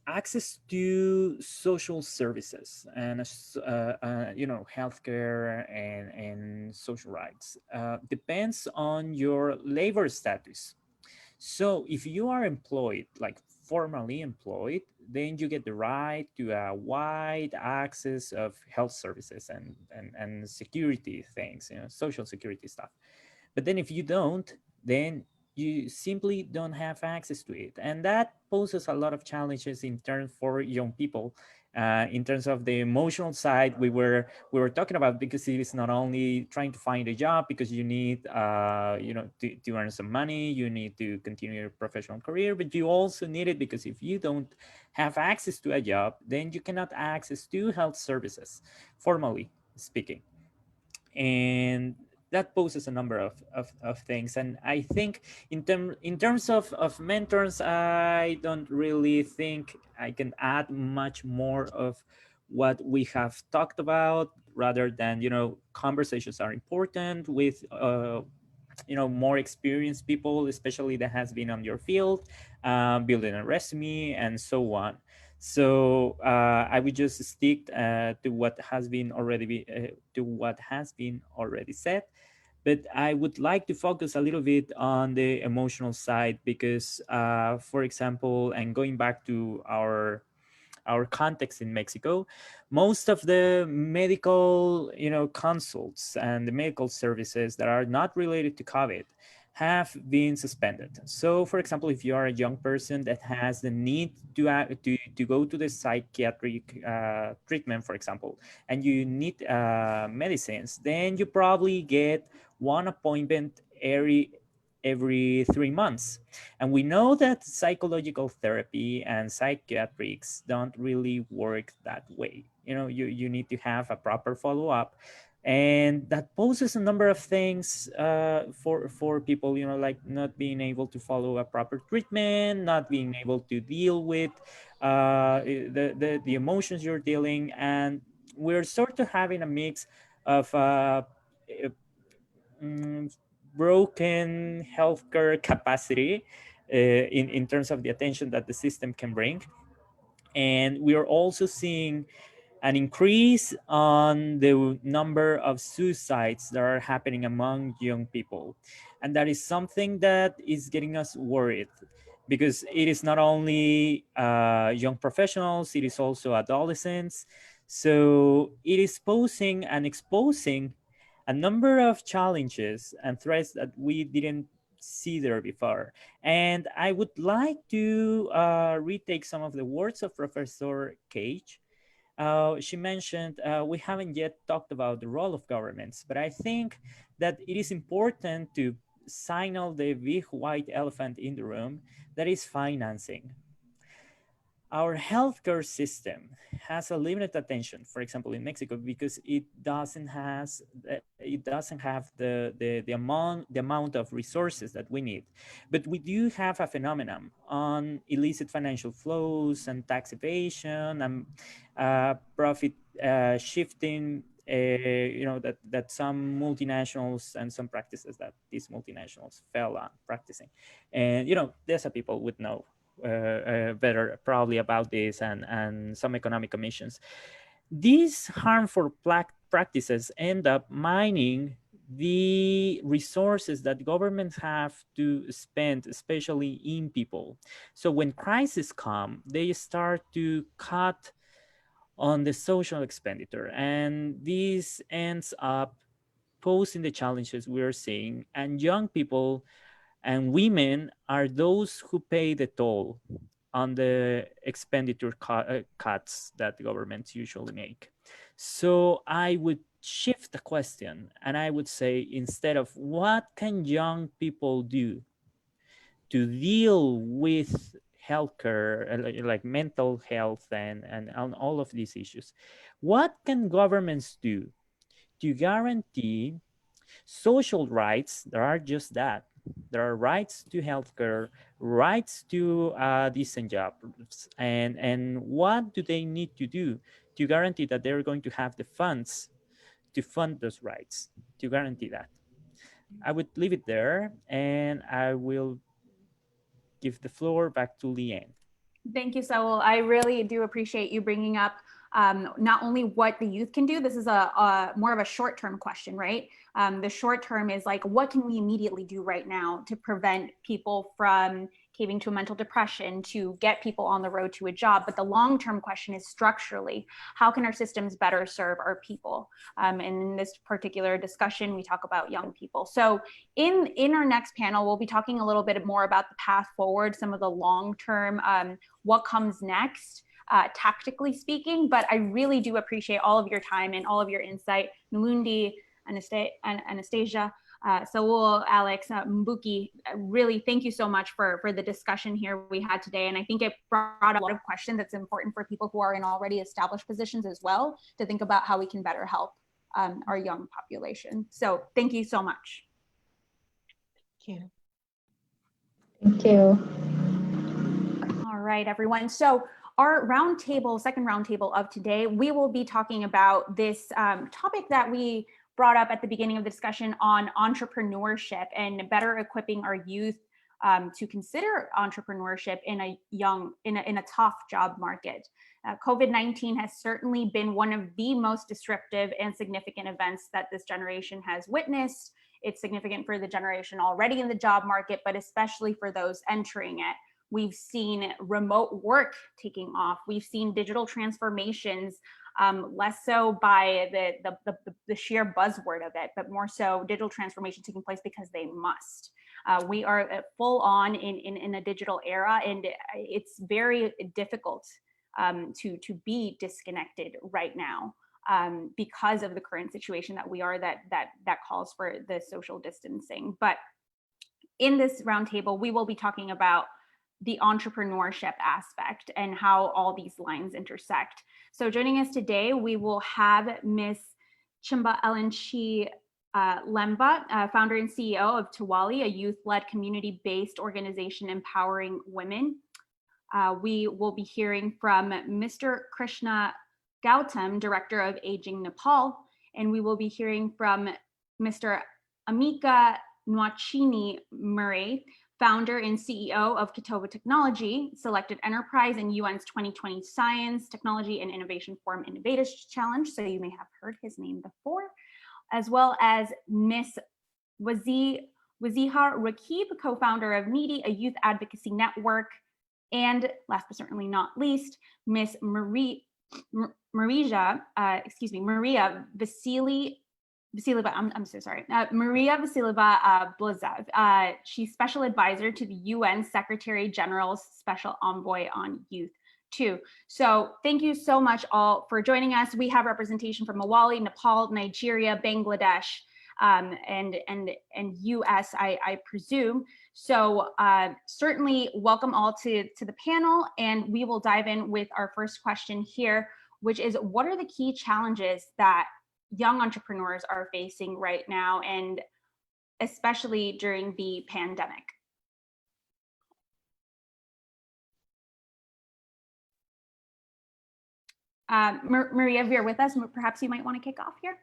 access to social services and healthcare and social rights depends on your labor status. So if you are employed, like formally employed, then you get the right to a wide access of health services and security things, social security stuff. But then if you don't, then you simply don't have access to it. And that poses a lot of challenges in terms for young people. In terms of the emotional side, we were talking about, because it is not only trying to find a job because you need to earn some money, you need to continue your professional career, but you also need it because if you don't have access to a job, then you cannot access to health services, formally speaking. And that poses a number of things. And I think in terms of mentors, I don't really think I can add much more of what we have talked about, rather than, conversations are important with more experienced people, especially that has been on your field, building a resume and so on. So I would just stick to what has been already said. But I would like to focus a little bit on the emotional side, because, for example, and going back to our context in Mexico, most of the medical, consults and the medical services that are not related to COVID have been suspended. So, for example, if you are a young person that has the need to go to the psychiatric treatment, for example, and you need medicines, then you probably get one appointment every 3 months. And we know that psychological therapy and psychiatrics don't really work that way. You need to have a proper follow-up. And that poses a number of things for people, like not being able to follow a proper treatment, not being able to deal with the emotions you're dealing. And we're sort of having a mix of mm, broken healthcare capacity in terms of the attention that the system can bring. And we are also seeing an increase on the number of suicides that are happening among young people. And that is something that is getting us worried, because it is not only young professionals, it is also adolescents. So it is posing and exposing a number of challenges and threats that we didn't see there before. And I would like to retake some of the words of Professor Cage. She mentioned we haven't yet talked about the role of governments, but I think that it is important to signal the big white elephant in the room, that is financing. Our healthcare system has a limited attention, for example, in Mexico, because it doesn't have the amount of resources that we need. But we do have a phenomenon on illicit financial flows and tax evasion and profit shifting. That some multinationals and some practices that these multinationals fell on practicing, and DESA people would know better probably about this, and some economic commissions. These harmful practices end up mining the resources that governments have to spend, especially in people. So when crises come, they start to cut on the social expenditure, and this ends up posing the challenges we're seeing. And young people and women are those who pay the toll on the expenditure cuts that governments usually make. So I would shift the question, and I would say, instead of what can young people do to deal with healthcare, like mental health and all of these issues. What can governments do to guarantee social rights that are just that? There are rights to healthcare, rights to decent jobs, and what do they need to do to guarantee that they're going to have the funds to fund those rights, to guarantee that? I would leave it there, and I will give the floor back to Leanne. Thank you, Saul. I really do appreciate you bringing up not only what the youth can do. This is a more of a short-term question, right? The short term is like, what can we immediately do right now to prevent people from caving to a mental depression, to get people on the road to a job? But the long-term question is structurally, how can our systems better serve our people? And in this particular discussion, we talk about young people. So in our next panel, we'll be talking a little bit more about the path forward, some of the long-term, what comes next, tactically speaking. But I really do appreciate all of your time and all of your insight. Nulundi, Anastasia, Saul, Alex, Mbuki, really thank you so much for the discussion here we had today. And I think it brought a lot of questions that's important for people who are in already established positions as well, to think about how we can better help our young population. So thank you so much. Thank you. Thank you. All right, everyone. So our roundtable, second roundtable of today, we will be talking about this topic that we brought up at the beginning of the discussion on entrepreneurship and better equipping our youth to consider entrepreneurship in a tough job market. COVID-19 has certainly been one of the most disruptive and significant events that this generation has witnessed. It's significant for the generation already in the job market, but especially for those entering it. We've seen remote work taking off. We've seen digital transformations, less so by the sheer buzzword of it, but more so digital transformation taking place because they must. We are full on in a digital era, and it's very difficult to be disconnected right now because of the current situation that we are, that calls for the social distancing. But in this roundtable, we will be talking about the entrepreneurship aspect and how all these lines intersect. So joining us today, we will have Ms. Chimba Elenchi Lemba, founder and CEO of Tawali, a youth-led community-based organization empowering women. We will be hearing from Mr. Krishna Gautam, Director of Aging Nepal, and we will be hearing from Mr. Amika Nwachini Murray, founder and CEO of Kitova Technology, selected enterprise in UN's 2020 Science, Technology, and Innovation Forum Innovators Challenge. So you may have heard his name before, as well as Ms. Waziha Rakib, co-founder of Needy, a youth advocacy network. And Maria Vasileva Blazev. She's special advisor to the UN Secretary General's Special Envoy on Youth too. So thank you so much all for joining us. We have representation from Mali, Nepal, Nigeria, Bangladesh, and US, I presume. So certainly welcome all to the panel, and we will dive in with our first question here, which is, what are the key challenges that young entrepreneurs are facing right now, and especially during the pandemic? Maria, if you're with us, perhaps you might want to kick off here.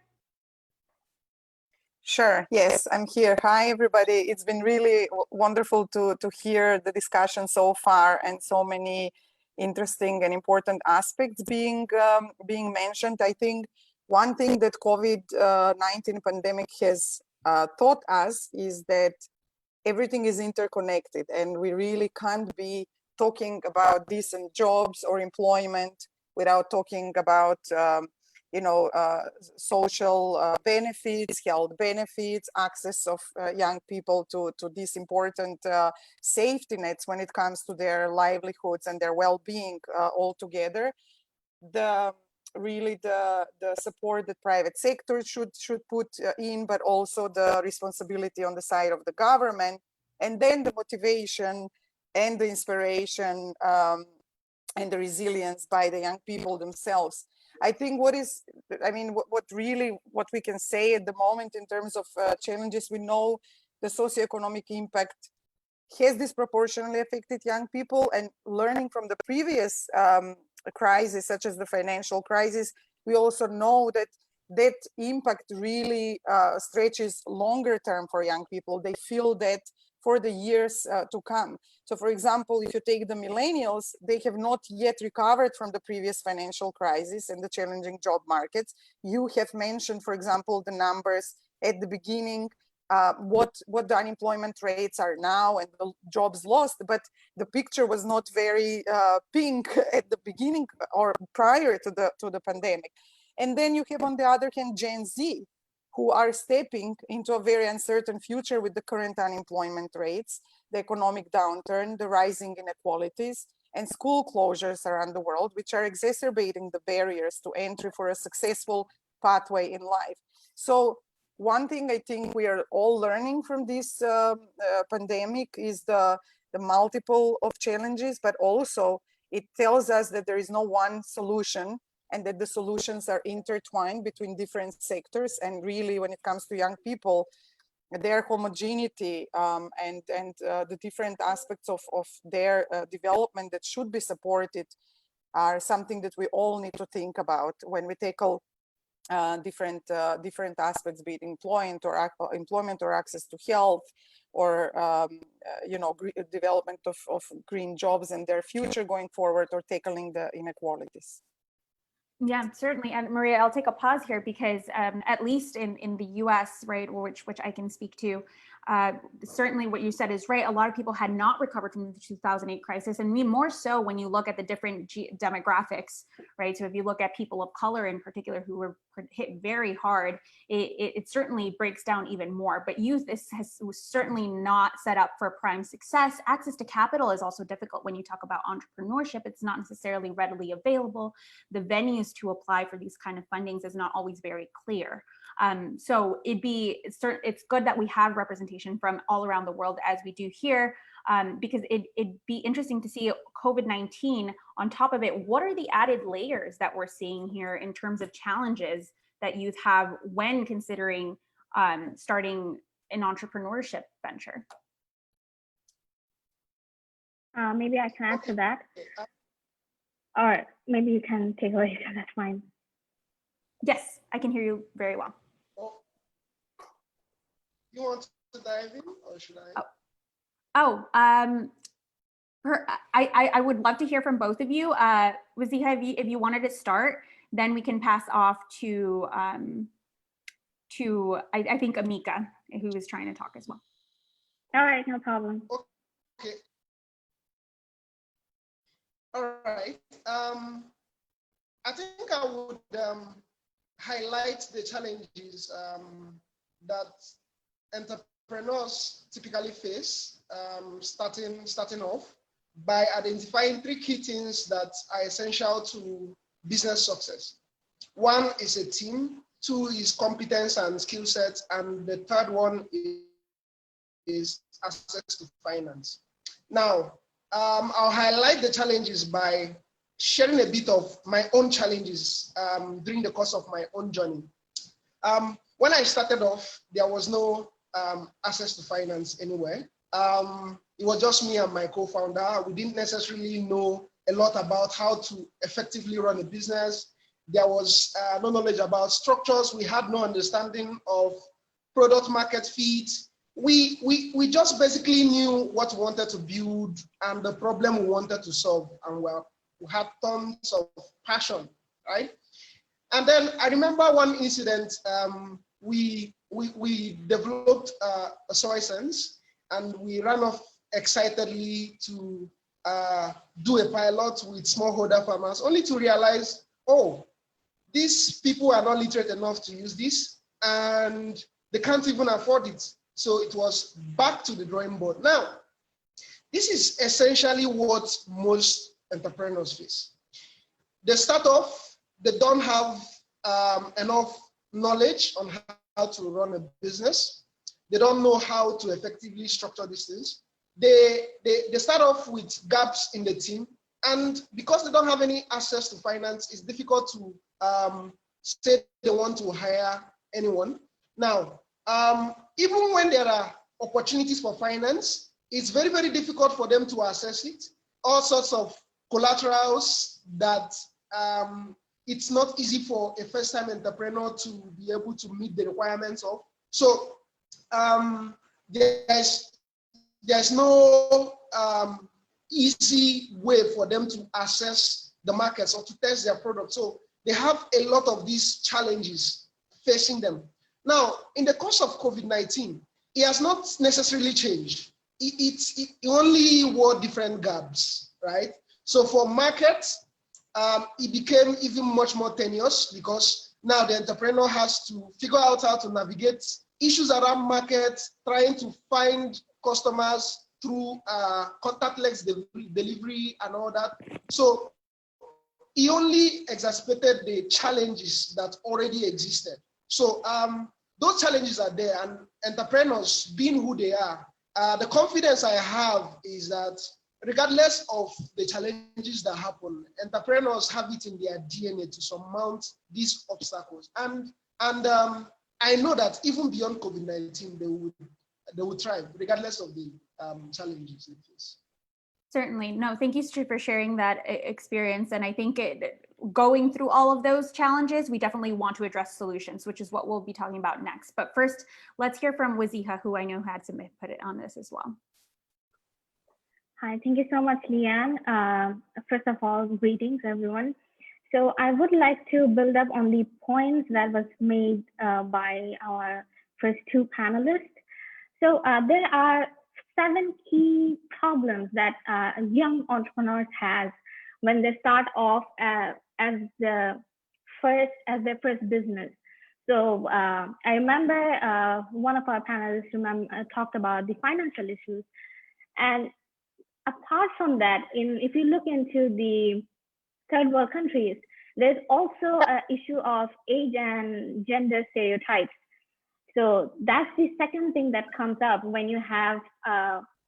Sure. Yes, I'm here. Hi, everybody. It's been really wonderful to hear the discussion so far, and so many interesting and important aspects being mentioned. I think one thing that COVID-19 pandemic has taught us is that everything is interconnected, and we really can't be talking about decent jobs or employment without talking about social benefits, health benefits, access of young people to these important safety nets when it comes to their livelihoods and their well-being altogether. The support that private sector should put in, but also the responsibility on the side of the government, and then the motivation and the inspiration and the resilience by the young people themselves. I think what we can say at the moment in terms of challenges, we know the socioeconomic impact has disproportionately affected young people, and learning from the previous crisis, such as the financial crisis, we also know that that impact really stretches longer term for young people. They feel that for the years to come. So for example, if you take the millennials, they have not yet recovered from the previous financial crisis and the challenging job markets. You have mentioned, for example, the numbers at the beginning, what the unemployment rates are now and the jobs lost, but the picture was not very pink at the beginning or prior to the pandemic. And then you have, on the other hand, Gen Z, who are stepping into a very uncertain future with the current unemployment rates, the economic downturn, the rising inequalities, and school closures around the world, which are exacerbating the barriers to entry for a successful pathway in life. So one thing I think we are all learning from this pandemic is the multiple of challenges, but also it tells us that there is no one solution, and that the solutions are intertwined between different sectors. And really, when it comes to young people, their homogeneity and the different aspects of their development that should be supported are something that we all need to think about when we tackle different aspects, be it employment or access to health, or development of green jobs and their future going forward, or tackling the inequalities. Yeah, certainly. And Maria, I'll take a pause here because at least in the US, right, which I can speak to, certainly what you said is right. A lot of people had not recovered from the 2008 crisis, and more so when you look at the different demographics, right? So if you look at people of color in particular who were hit very hard, it certainly breaks down even more. But youth was certainly not set up for prime success. Access to capital is also difficult when you talk about entrepreneurship. It's not necessarily readily available. The venues to apply for these kind of fundings is not always very clear. So it's good that we have representation from all around the world, as we do here, because it'd be interesting to see COVID-19 on top of it. What are the added layers that we're seeing here in terms of challenges that youth have when considering starting an entrepreneurship venture? Maybe I can answer that. Or maybe you can take away, that's fine. Yes, I can hear you very well. You want to dive in, or should I? I would love to hear from both of you. Waziha, if you wanted to start, then we can pass off to I think Amika, who is trying to talk as well. All right, no problem. Okay. All right. I think I would highlight the challenges that entrepreneurs typically face starting off by identifying 3 key things that are essential to business success. 1 is a team, 2 is competence and skill sets, and the 3rd one is access to finance. Now, I'll highlight the challenges by sharing a bit of my own challenges during the course of my own journey. When I started off, there was no access to finance anywhere. It was just me and my co-founder. We didn't necessarily know a lot about how to effectively run a business. There was no knowledge about structures. We had no understanding of product market fit. We just basically knew what we wanted to build and the problem we wanted to solve, and we had tons of passion, right? And then I remember one incident. We developed a soy sense, and we ran off excitedly to do a pilot with smallholder farmers, only to realize, oh, these people are not literate enough to use this, and they can't even afford it. So it was back to the drawing board. Now, this is essentially what most entrepreneurs face. They start off, they don't have enough knowledge on how to run a business. They don't know how to effectively structure these things. they start off with gaps in the team, and because they don't have any access to finance, it's difficult to say they want to hire anyone. Now, even when there are opportunities for finance, it's very, very difficult for them to access it. All sorts of collaterals that it's not easy for a first-time entrepreneur to be able to meet the requirements of. So there's no easy way for them to access the markets or to test their product. So they have a lot of these challenges facing them. Now, in the course of COVID-19, it has not necessarily changed. It only wore different gaps, right? So for markets, it became even much more tenuous because now the entrepreneur has to figure out how to navigate issues around markets, trying to find customers through contactless delivery and all that. So it only exacerbated the challenges that already existed. So those challenges are there, and entrepreneurs, being who they are, the confidence I have is that regardless of the challenges that happen, entrepreneurs have it in their DNA to surmount these obstacles. And I know that even beyond COVID-19, they would thrive regardless of the challenges they face. Certainly. No, thank you, Stu, for sharing that experience. And I think going through all of those challenges, we definitely want to address solutions, which is what we'll be talking about next. But first, let's hear from Waziha, who I know had some input on this as well. Hi, thank you so much, Leanne. First of all, greetings, everyone. So I would like to build up on the points that was made by our first two panelists. So there are 7 key problems that young entrepreneurs have when they start off as their first business. So I remember one of our panelists talked about the financial issues, and apart from that, if you look into the third world countries, there's also an issue of age and gender stereotypes. So that's the second thing that comes up when you have,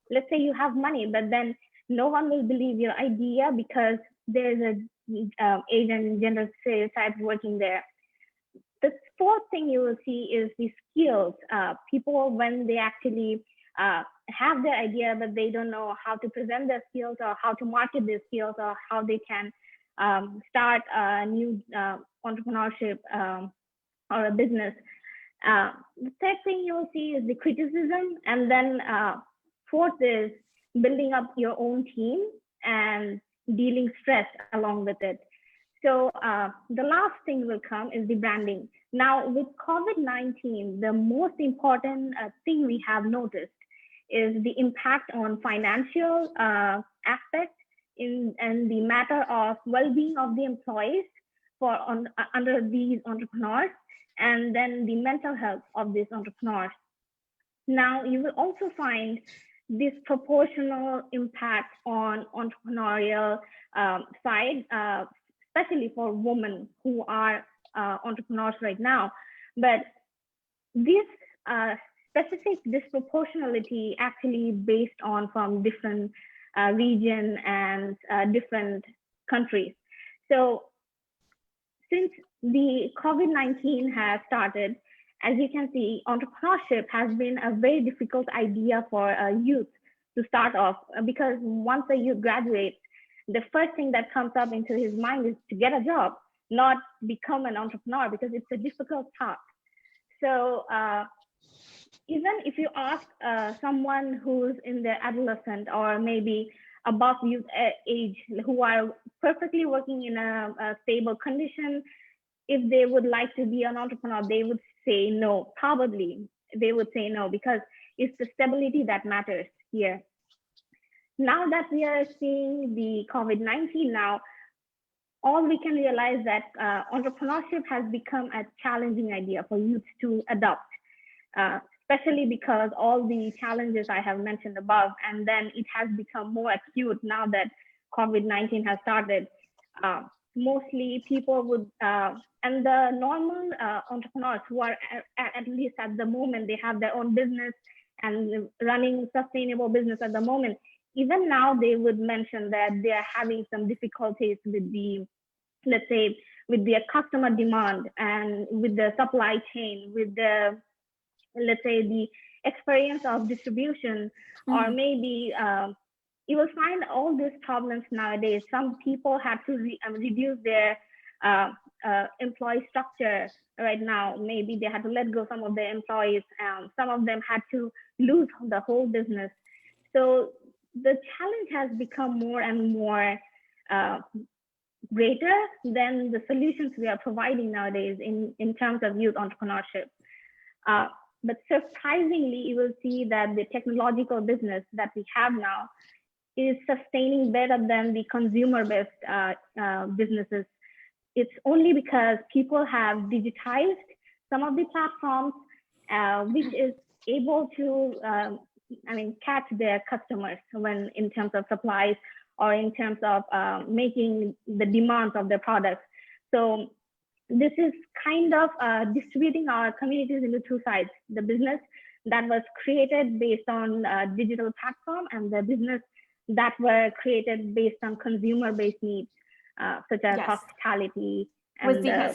let's say you have money, but then no one will believe your idea because there's a age and gender stereotype working there. The fourth thing you will see is the skills. People, when they actually have their idea, but they don't know how to present their skills or how to market their skills or how they can start a new entrepreneurship or a business. The third thing you'll see is the criticism, and then fourth is building up your own team and dealing stress along with it. So the last thing will come is the branding. Now with COVID-19, the most important thing we have noticed is the impact on financial aspect and the matter of well-being of the employees under these entrepreneurs, and then the mental health of these entrepreneurs. Now, you will also find disproportional impact on entrepreneurial side, especially for women who are entrepreneurs right now. But this specific disproportionality actually based on from different region and different countries. So since the COVID-19 has started, as you can see, entrepreneurship has been a very difficult idea for youth to start off, because once a youth graduates, the first thing that comes up into his mind is to get a job, not become an entrepreneur, because it's a difficult task. So even if you ask someone who's in their adolescent or maybe above youth age, who are perfectly working in a stable condition, if they would like to be an entrepreneur, they would say no. Probably they would say no, because it's the stability that matters here. Now that we are seeing the COVID-19 now, all we can realize that entrepreneurship has become a challenging idea for youth to adopt, especially because all the challenges I have mentioned above, and then it has become more acute now that COVID-19 has started. Mostly people would, and the normal entrepreneurs who are at least at the moment, they have their own business, and running sustainable business at the moment, even now they would mention that they are having some difficulties with the, let's say, with their customer demand and with the supply chain, with the, let's say, the experience of distribution, or maybe you will find all these problems nowadays. Some people have to reduce their employee structure right now. Maybe they had to let go some of their employees, and some of them had to lose the whole business. So the challenge has become more and more greater than the solutions we are providing nowadays in terms of youth entrepreneurship. But surprisingly, you will see that the technological business that we have now is sustaining better than the consumer-based businesses. It's only because people have digitized some of the platforms, which is able to, catch their customers when in terms of supplies or in terms of making the demands of their products. So this is kind of distributing our communities into two sides: the business that was created based on digital platform, and the business that were created based on consumer-based needs, such as hospitality. And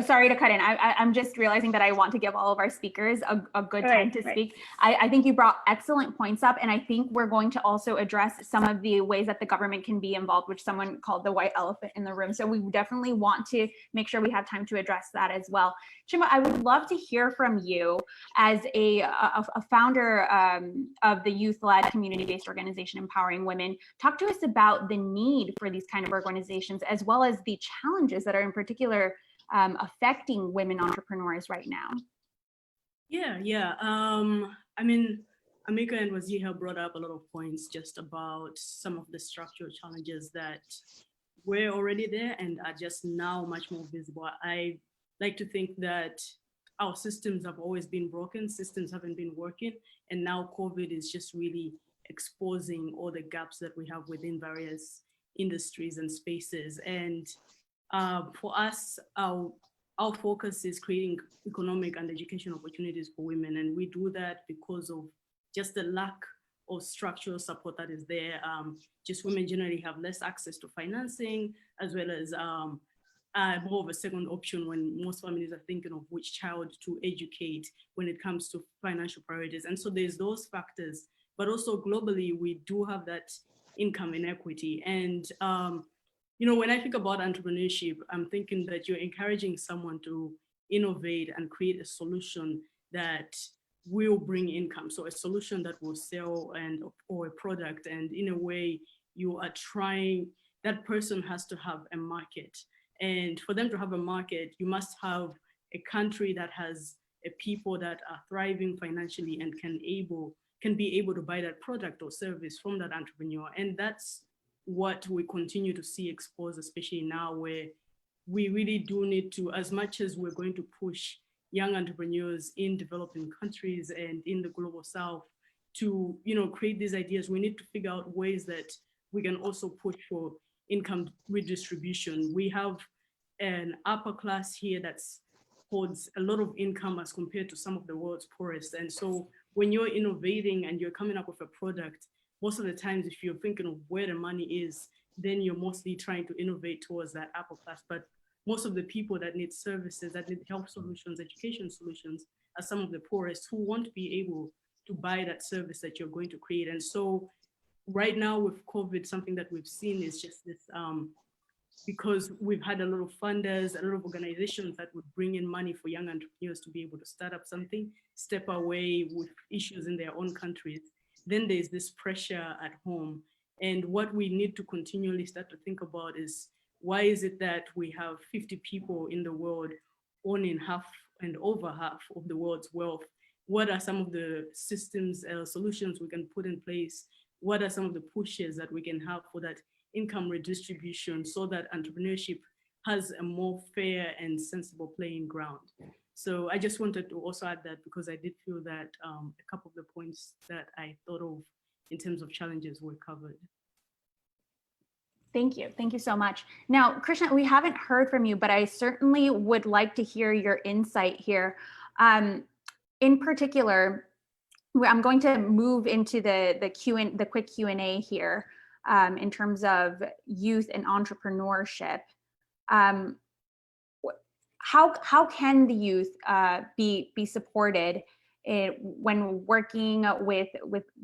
sorry to cut in. I'm just realizing that I want to give all of our speakers a good time to speak. I think you brought excellent points up, and I think we're going to also address some of the ways that the government can be involved, which someone called the white elephant in the room. So we definitely want to make sure we have time to address that as well. Chima, I would love to hear from you as a founder of the youth-led community-based organization Empowering Women. Talk to us about the need for these kind of organizations, as well as the challenges that are in particular affecting women entrepreneurs right now. Yeah. Amika and Wazir have brought up a lot of points just about some of the structural challenges that were already there and are just now much more visible. I like to think that our systems have always been broken, systems haven't been working, and now COVID is just really exposing all the gaps that we have within various industries and spaces. And for us, our focus is creating economic and education opportunities for women. And we do that because of just the lack of structural support that is there. Just women generally have less access to financing, as well as more of a second option when most families are thinking of which child to educate when it comes to financial priorities. And so there's those factors, but also globally, we do have that income inequity. And when I think about entrepreneurship, I'm thinking that you're encouraging someone to innovate and create a solution that will bring income. So a solution that will sell or a product. And in a way, you are trying, that person has to have a market. And for them to have a market, you must have a country that has a people that are thriving financially and can be able to buy that product or service from that entrepreneur. And that's what we continue to see exposed, especially now, where we really do need to, as much as we're going to push young entrepreneurs in developing countries and in the global south to create these ideas, we need to figure out ways that we can also push for income redistribution. We have an upper class here that holds a lot of income as compared to some of the world's poorest. And so when you're innovating and you're coming up with a product, most of the times, if you're thinking of where the money is, then you're mostly trying to innovate towards that upper class. But most of the people that need services, that need health solutions, education solutions, are some of the poorest who won't be able to buy that service that you're going to create. And so right now with COVID, something that we've seen is just this, because we've had a lot of funders, a lot of organizations that would bring in money for young entrepreneurs to be able to start up something, step away with issues in their own countries. Then there's this pressure at home. And what we need to continually start to think about is, why is it that we have 50 people in the world owning half and over half of the world's wealth? What are some of the systems, solutions we can put in place? What are some of the pushes that we can have for that income redistribution so that entrepreneurship has a more fair and sensible playing ground? So I just wanted to also add that, because I did feel that a couple of the points that I thought of in terms of challenges were covered. Thank you. Thank you so much. Now, Krishna, we haven't heard from you, but I certainly would like to hear your insight here. in particular, I'm going to move into the quick Q&A here in terms of youth and entrepreneurship. How can the youth be supported when working with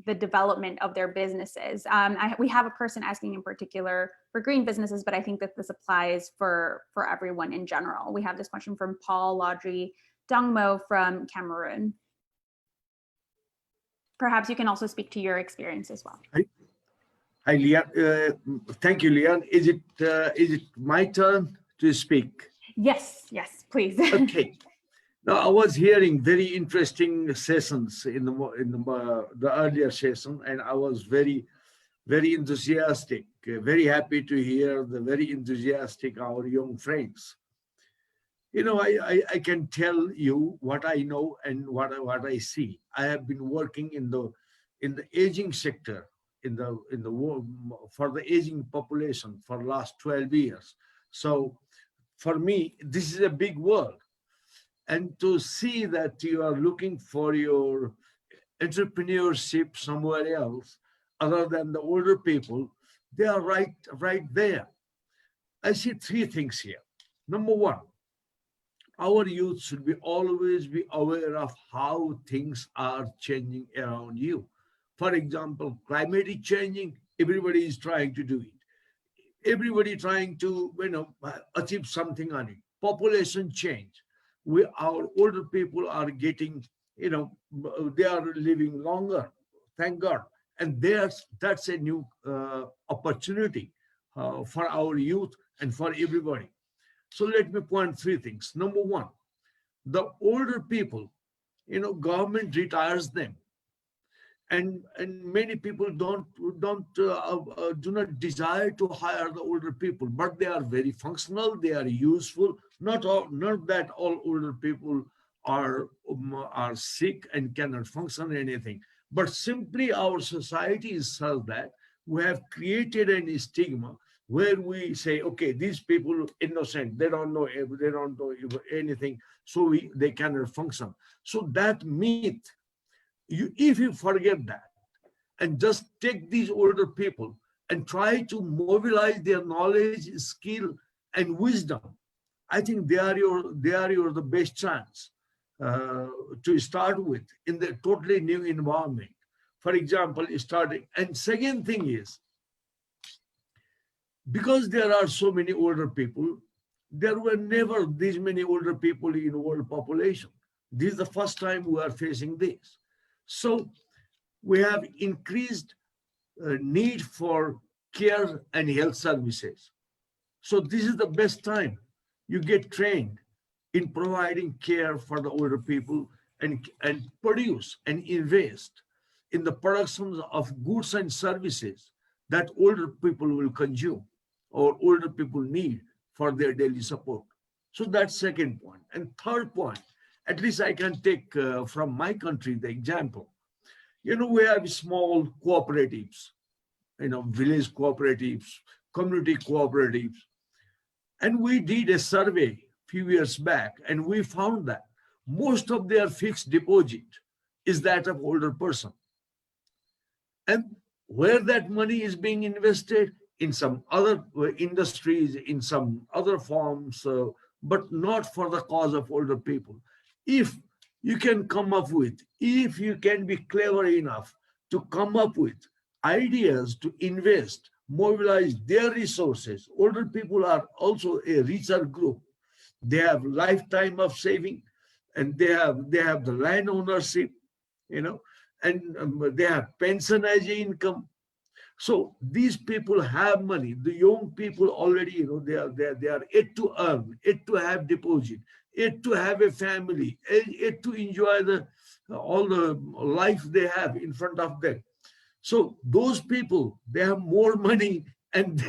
the development of their businesses? We have a person asking in particular for green businesses, but I think that this applies for everyone in general. We have this question from Paul Laudry Dongmo from Cameroon. Perhaps you can also speak to your experience as well. Hi, Leanne. Thank you, Leanne. Is it my turn to speak? Yes, please. Okay. Now, I was hearing very interesting sessions in the earlier session, and I was very, very enthusiastic, very happy to hear the very enthusiastic our young friends. You know, I can tell you what I know and what I see. I have been working in the aging sector, for the aging population for the last 12 years. So for me, this is a big world. And to see that you are looking for your entrepreneurship somewhere else, other than the older people, they are right there. I see three things here. Number one, our youth should always be aware of how things are changing around you. For example, climate is changing, everybody is trying to do it. Everybody trying to, achieve something on it. Population change. Our older people are getting, they are living longer, thank God. And that's a new opportunity for our youth and for everybody. So let me point three things. Number one, the older people, government retires them. And many people do not desire to hire the older people, but they are very functional, they are useful. Not that all older people are sick and cannot function anything, but simply our society is such that we have created a stigma where we say, okay, these people innocent, they don't know anything, so they cannot function. So that myth, if you forget that and just take these older people and try to mobilize their knowledge, skill, and wisdom, I think they are your the best chance to start with in the totally new environment. For example, starting. And second thing is, because there are so many older people, there were never these many older people in the world population. This is the first time we are facing this. So we have increased need for care and health services. So this is the best time you get trained in providing care for the older people and produce and invest in the production of goods and services that older people will consume or older people need for their daily support. So that's second point. And third point, at least I can take from my country the example. We have small cooperatives, village cooperatives, community cooperatives. And we did a survey a few years back, and we found that most of their fixed deposit is that of older person. And where that money is being invested in some other industries, in some other forms, but not for the cause of older people. If you can come up with, if you can be clever enough to come up with ideas to invest, mobilize their resources. Older people are also a richer group. They have lifetime of saving, and they have the land ownership, and they have pension as income. So these people have money. The young people already, they are yet to earn, yet to have deposit, yet to have a family, yet to enjoy all the life they have in front of them. So those people, they have more money, and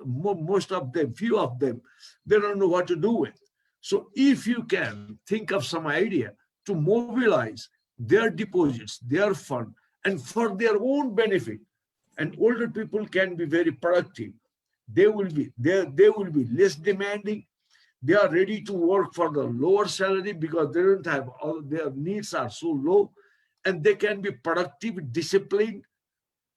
most of them, few of them, they don't know what to do with. So if you can think of some idea to mobilize their deposits, their fund, and for their own benefit, and older people can be very productive. They will be less demanding. They are ready to work for the lower salary because they don't have, all their needs are so low, and they can be productive, disciplined,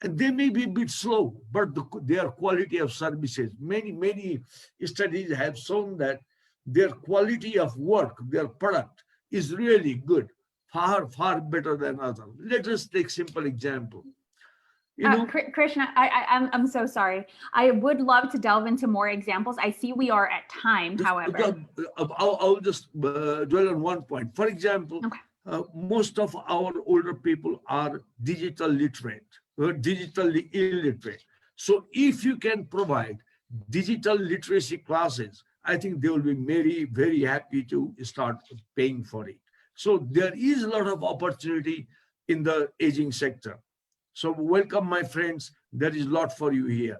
and they may be a bit slow, but their quality of services, many studies have shown that their quality of work, their product is really good, far better than others. Let us take simple example. Krishna, I'm so sorry. I would love to delve into more examples. I see we are at time, however. I'll just dwell on one point. For example, most of our older people are digital literate, digitally illiterate. So if you can provide digital literacy classes, I think they will be very happy to start paying for it. So there is a lot of opportunity in the aging sector. So welcome, my friends. There is a lot for you here.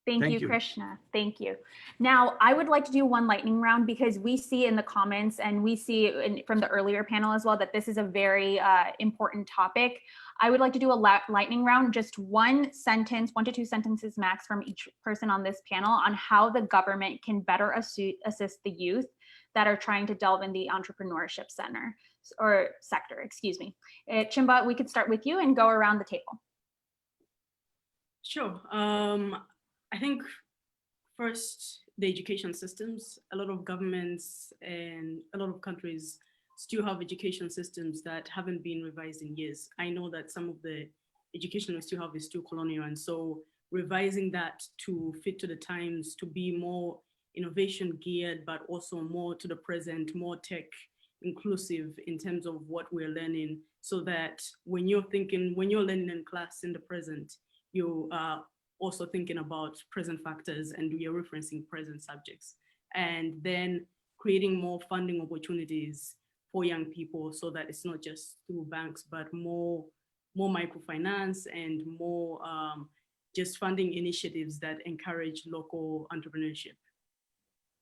Thank you, Krishna. Thank you. Now, I would like to do one lightning round because we see in the comments and we see from the earlier panel as well that this is a very important topic. I would like to do a lightning round, just one sentence, 1 to 2 sentences max from each person on this panel on how the government can better assist the youth that are trying to delve in the entrepreneurship sector, excuse me. Chimba, we could start with you and go around the table. Sure. I think first, the education systems. A lot of governments and a lot of countries still have education systems that haven't been revised in years. I know that some of the education we still have is still colonial, and so revising that to fit to the times, to be more innovation geared, but also more to the present, more tech inclusive in terms of what we're learning, so that when you're learning in class in the present, you are also thinking about present factors and you're referencing present subjects, and then creating more funding opportunities for young people so that it's not just through banks, but more microfinance and more just funding initiatives that encourage local entrepreneurship.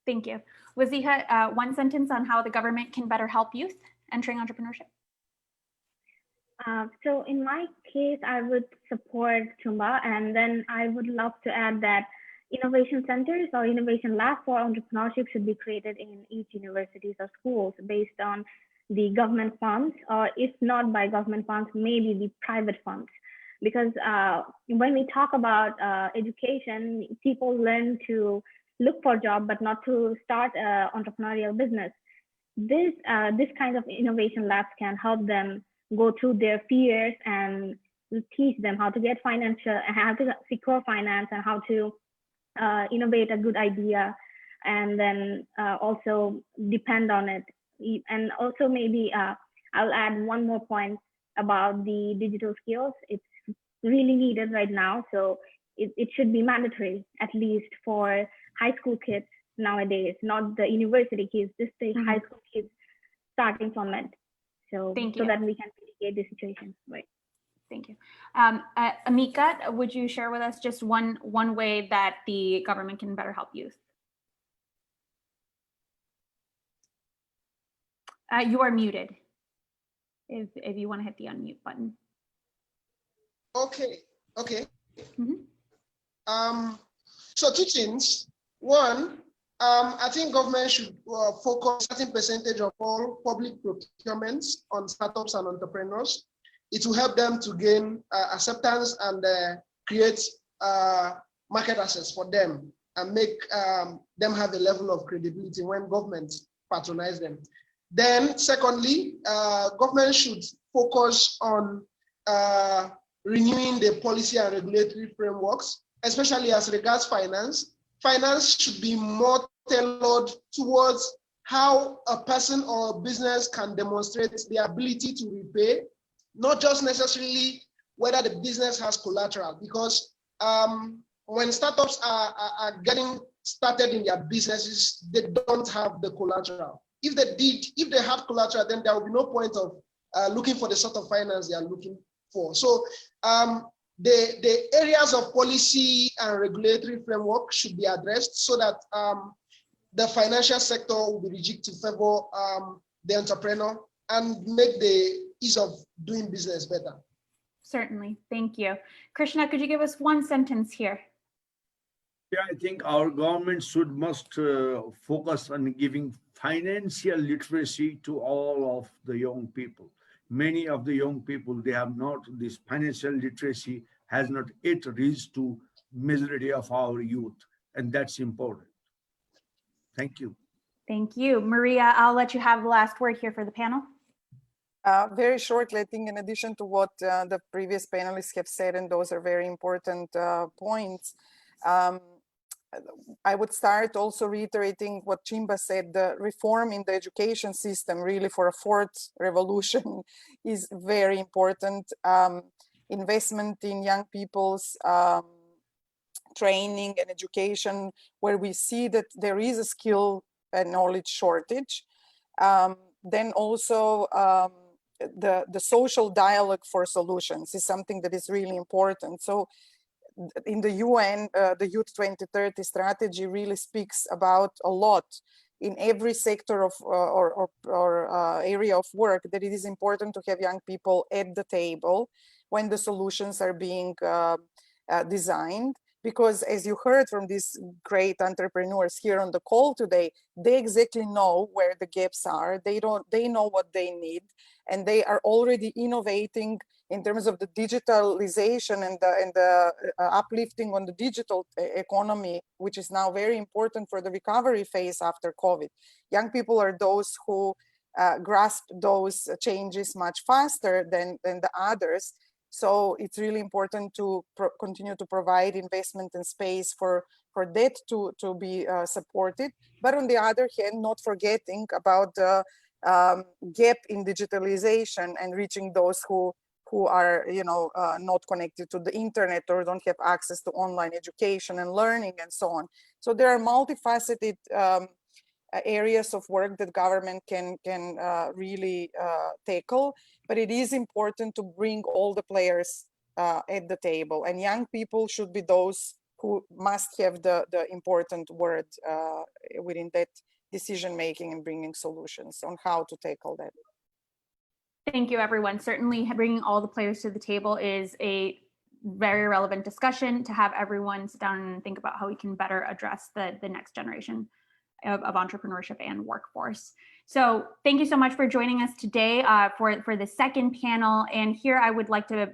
Thank you. Waziha, one sentence on how the government can better help youth entering entrepreneurship. So in my case, I would support Chumba, and then I would love to add that innovation centers or innovation labs for entrepreneurship should be created in each universities or schools based on the government funds, or if not by government funds, maybe the private funds. Because when we talk about education, people learn to look for a job, but not to start an entrepreneurial business. This kind of innovation labs can help them go through their fears and teach them how to get financial, how to secure finance, and how to innovate a good idea, and then also depend on it. And also maybe I'll add one more point about the digital skills. It's really needed right now, so it should be mandatory, at least for high school kids nowadays, not the university kids, just the high school kids starting from it. So, so that we can mitigate the situation, right? Thank you. Amika, would you share with us just one way that the government can better help youth? You are muted. If you want to hit the unmute button. Okay. So 2 things. One, I think government should focus a certain percentage of all public procurements on startups and entrepreneurs. It will help them to gain acceptance and create market access for them and make them have a level of credibility when government patronize them. Then secondly, government should focus on renewing the policy and regulatory frameworks, especially as regards finance. Finance should be more tailored towards how a person or a business can demonstrate the ability to repay, not just necessarily whether the business has collateral, because when startups are getting started in their businesses, they don't have the collateral. If they had collateral, then there will be no point of looking for the sort of finance they are looking for. So the areas of policy and regulatory framework should be addressed so that the financial sector will be rejigged to favor the entrepreneur and make the ease of doing business better. Certainly, thank you. Krishna, could you give us one sentence here? Yeah, I think our government must focus on giving financial literacy to all of the young people. Many of the young people, they have not, this financial literacy has not yet reached to majority of our youth, and that's important. Thank you. Thank you. Maria, I'll let you have the last word here for the panel. Very shortly, I think in addition to what the previous panelists have said, and those are very important points, I would start also reiterating what Chimba said. The reform in the education system really for a fourth revolution is very important. Investment in young people's training and education, where we see that there is a skill and knowledge shortage. Then also the social dialogue for solutions is something that is really important. So in the UN, the Youth 2030 strategy really speaks about a lot in every sector of or area of work, that it is important to have young people at the table when the solutions are being designed. Because as you heard from these great entrepreneurs here on the call today, they exactly know where the gaps are. They know what they need, and they are already innovating in terms of the digitalization and the uplifting on the digital economy, which is now very important for the recovery phase after COVID. Young people are those who grasp those changes much faster than the others. So it's really important to continue to provide investment and space for that to be supported. But on the other hand, not forgetting about the gap in digitalization and reaching those who are not connected to the internet or don't have access to online education and learning and so on. So there are multifaceted areas of work that government can really tackle, but it is important to bring all the players at the table, and young people should be those who must have the important word within that decision making and bringing solutions on how to tackle that. Thank you, everyone. Certainly bringing all the players to the table is a very relevant discussion to have everyone sit down and think about how we can better address the next generation of entrepreneurship and workforce. So thank you so much for joining us today for the second panel. And here I would like to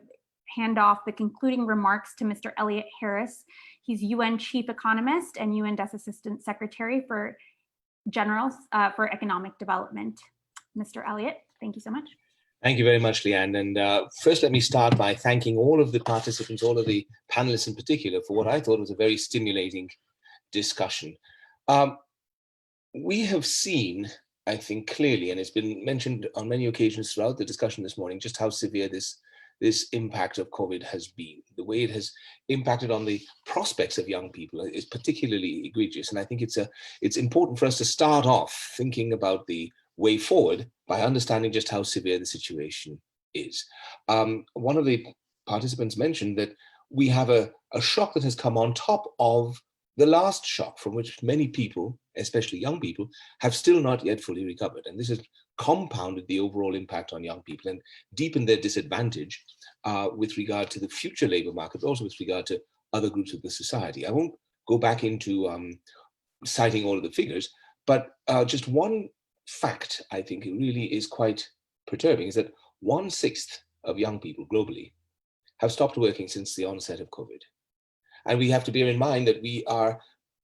hand off the concluding remarks to Mr. Elliot Harris. He's UN Chief Economist and UNDESA Assistant Secretary for General for Economic Development. Mr. Elliot, thank you so much. Thank you very much, Leanne. And first, let me start by thanking all of the participants, all of the panelists in particular, for what I thought was a very stimulating discussion. We have seen, I think clearly, and it's been mentioned on many occasions throughout the discussion this morning, just how severe this impact of COVID has been. The way it has impacted on the prospects of young people is particularly egregious. And I think it's important for us to start off thinking about the way forward by understanding just how severe the situation is. One of the participants mentioned that we have a shock that has come on top of the last shock, from which many people, especially young people, have still not yet fully recovered. And this has compounded the overall impact on young people and deepened their disadvantage with regard to the future labor market, but also with regard to other groups of the society. I won't go back into citing all of the figures, but just one fact I think it really is quite perturbing is that 1/6 of young people globally have stopped working since the onset of COVID. And we have to bear in mind that we are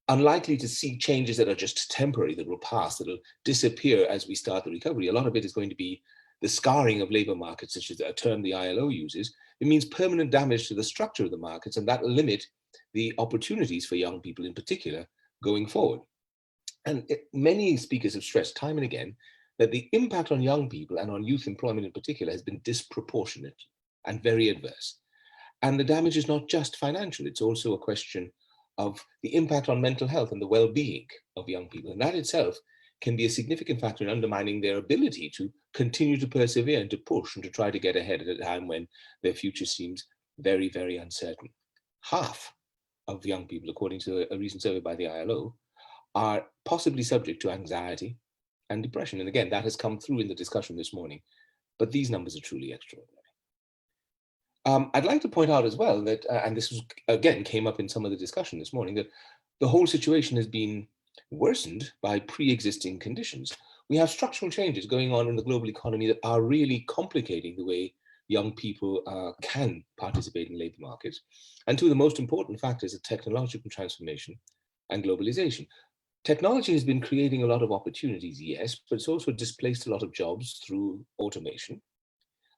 unlikely to see changes that are just temporary, that will pass, that will disappear as we start the recovery. A lot of it is going to be the scarring of labor markets, which is a term the ILO uses. It means permanent damage to the structure of the markets, and that will limit the opportunities for young people in particular going forward. And many speakers have stressed time and again that the impact on young people and on youth employment in particular has been disproportionate and very adverse. And the damage is not just financial, it's also a question of the impact on mental health and the well-being of young people. And that itself can be a significant factor in undermining their ability to continue to persevere and to push and to try to get ahead at a time when their future seems very, very uncertain. Half of young people, according to a recent survey by the ILO, are possibly subject to anxiety and depression. And again, that has come through in the discussion this morning, but these numbers are truly extraordinary. I'd like to point out as well that, and this was, again, came up in some of the discussion this morning, that the whole situation has been worsened by pre-existing conditions. We have structural changes going on in the global economy that are really complicating the way young people can participate in labor markets. And two of the most important factors are technological transformation and globalization. Technology has been creating a lot of opportunities, yes, but it's also displaced a lot of jobs through automation.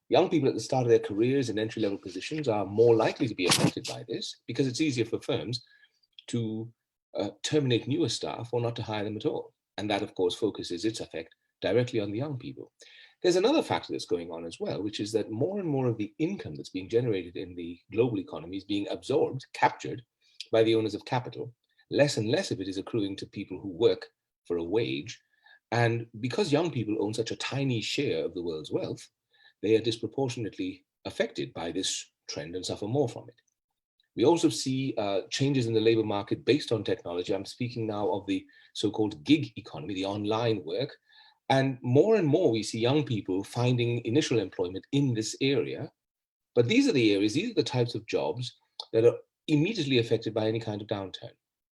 Young people at the start of their careers in entry-level positions are more likely to be affected by this because it's easier for firms to terminate newer staff or not to hire them at all. And that, of course, focuses its effect directly on the young people. There's another factor that's going on as well, which is that more and more of the income that's being generated in the global economy is being absorbed, captured by the owners of capital. Less and less of it is accruing to people who work for a wage. And because young people own such a tiny share of the world's wealth, they are disproportionately affected by this trend and suffer more from it. We also see changes in the labor market based on technology. I'm speaking now of the so-called gig economy, the online work. And more we see young people finding initial employment in this area. But these are the types of jobs that are immediately affected by any kind of downturn.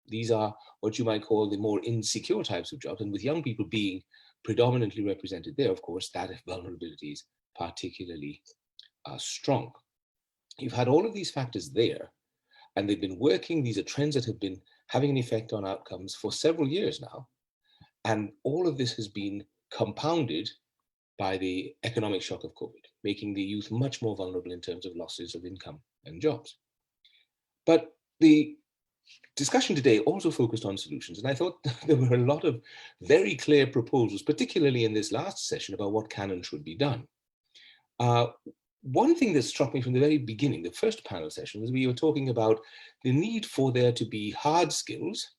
These are what you might call the more insecure types of jobs. And with young people being predominantly represented there, of course, that vulnerability is particularly strong. You've had all of these factors there, and they've been working. These are trends that have been having an effect on outcomes for several years now. And all of this has been compounded by the economic shock of COVID, making the youth much more vulnerable in terms of losses of income and jobs. But the discussion today also focused on solutions. And I thought there were a lot of very clear proposals, particularly in this last session, about what can and should be done. One thing that struck me from the very beginning, the first panel session, was we were talking about the need for there to be hard skills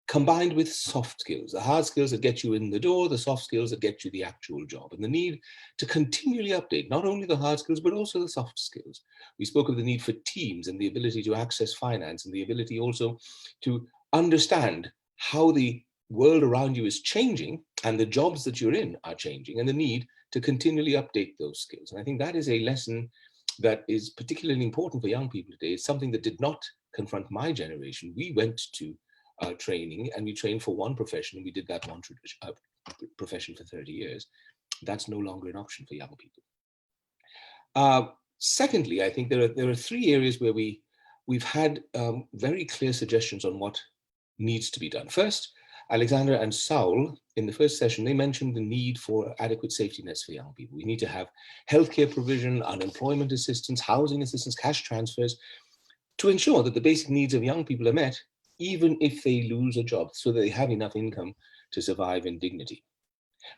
combined with soft skills, the hard skills that get you in the door, the soft skills that get you the actual job, and the need to continually update not only the hard skills, but also the soft skills. We spoke of the need for teams and the ability to access finance and the ability also to understand how the world around you is changing and the jobs that you're in are changing, and the need to continually update those skills. And I think that is a lesson that is particularly important for young people today. It's something that did not confront my generation. We went to training and we trained for one profession, and we did that one profession for 30 years. That's no longer an option for young people. Secondly, I think there are three areas where we've had very clear suggestions on what needs to be done. First, Alexandra and Saul, in the first session, they mentioned the need for adequate safety nets for young people. We need to have healthcare provision, unemployment assistance, housing assistance, cash transfers to ensure that the basic needs of young people are met, even if they lose a job, so that they have enough income to survive in dignity.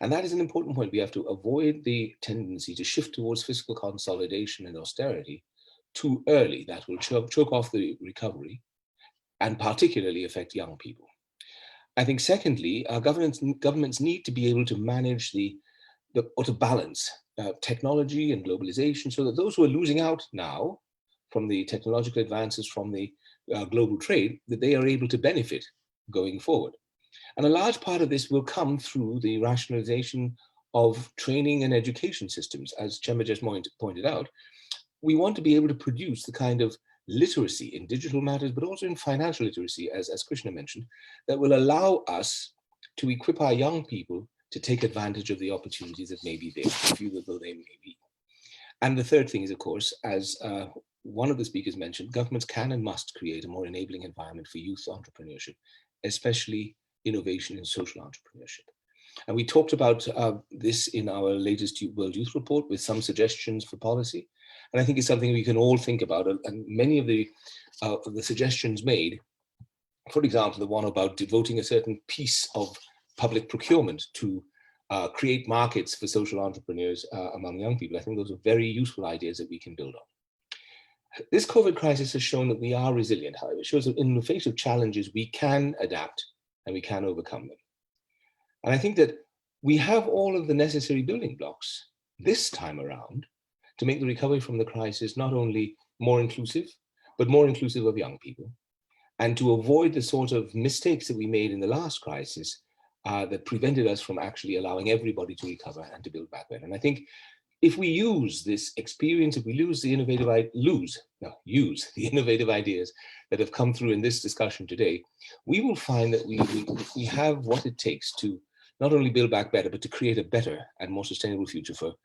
And that is an important point. We have to avoid the tendency to shift towards fiscal consolidation and austerity too early. That will choke off the recovery and particularly affect young people. I think secondly, governments need to be able to manage or to balance technology and globalization so that those who are losing out now from the technological advances from the global trade, that they are able to benefit going forward. And a large part of this will come through the rationalization of training and education systems. As Chema just pointed out, we want to be able to produce the kind of literacy in digital matters, but also in financial literacy, as Krishna mentioned, that will allow us to equip our young people to take advantage of the opportunities that may be there, few though they may be. And the third thing is, of course, as one of the speakers mentioned, governments can and must create a more enabling environment for youth entrepreneurship, especially innovation in social entrepreneurship. And we talked about this in our latest World Youth Report with some suggestions for policy. And I think it's something we can all think about. And many of the suggestions made, for example, the one about devoting a certain piece of public procurement to create markets for social entrepreneurs among young people, I think those are very useful ideas that we can build on. This COVID crisis has shown that we are resilient, however. It shows that in the face of challenges, we can adapt and we can overcome them. And I think that we have all of the necessary building blocks this time around to make the recovery from the crisis not only more inclusive, but more inclusive of young people, and to avoid the sort of mistakes that we made in the last crisis that prevented us from actually allowing everybody to recover and to build back better. And I think if we use this experience, if we use the innovative ideas that have come through in this discussion today, we will find that we have what it takes to not only build back better, but to create a better and more sustainable future for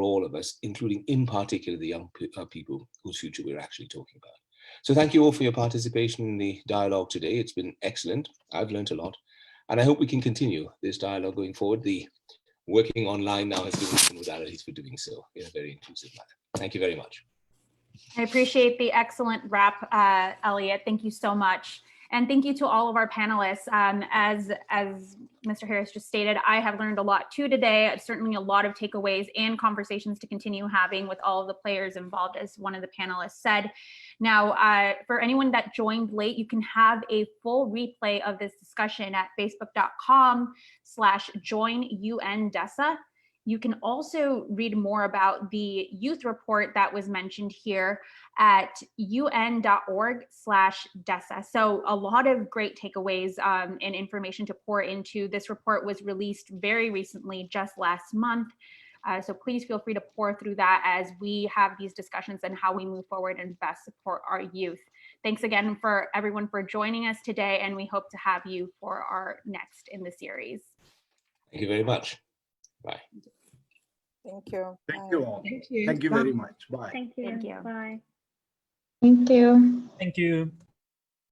all of us, including in particular the young people whose future we're actually talking about. So thank you all for your participation in the dialogue today. It's been excellent. I've learned a lot, and I hope we can continue this dialogue going forward. The working online now has given us the modalities for doing so in a very inclusive manner. Thank you very much. I appreciate the excellent wrap, Elliot. Thank you so much. And thank you to all of our panelists. As Mr. Harris just stated, I have learned a lot too today. Certainly a lot of takeaways and conversations to continue having with all of the players involved, as one of the panelists said. Now, for anyone that joined late, you can have a full replay of this discussion at facebook.com/joinUNDESA. You can also read more about the youth report that was mentioned here at un.org/DESA. So a lot of great takeaways and information to pour into. This report was released very recently, just last month. So please feel free to pour through that as we have these discussions and how we move forward and best support our youth. Thanks again for everyone for joining us today, and we hope to have you for our next in the series. Thank you very much. Bye. Thank you. Thank you all. Thank you. Thank you very much. Bye. Thank you. Thank you. Bye. Thank you. Thank you.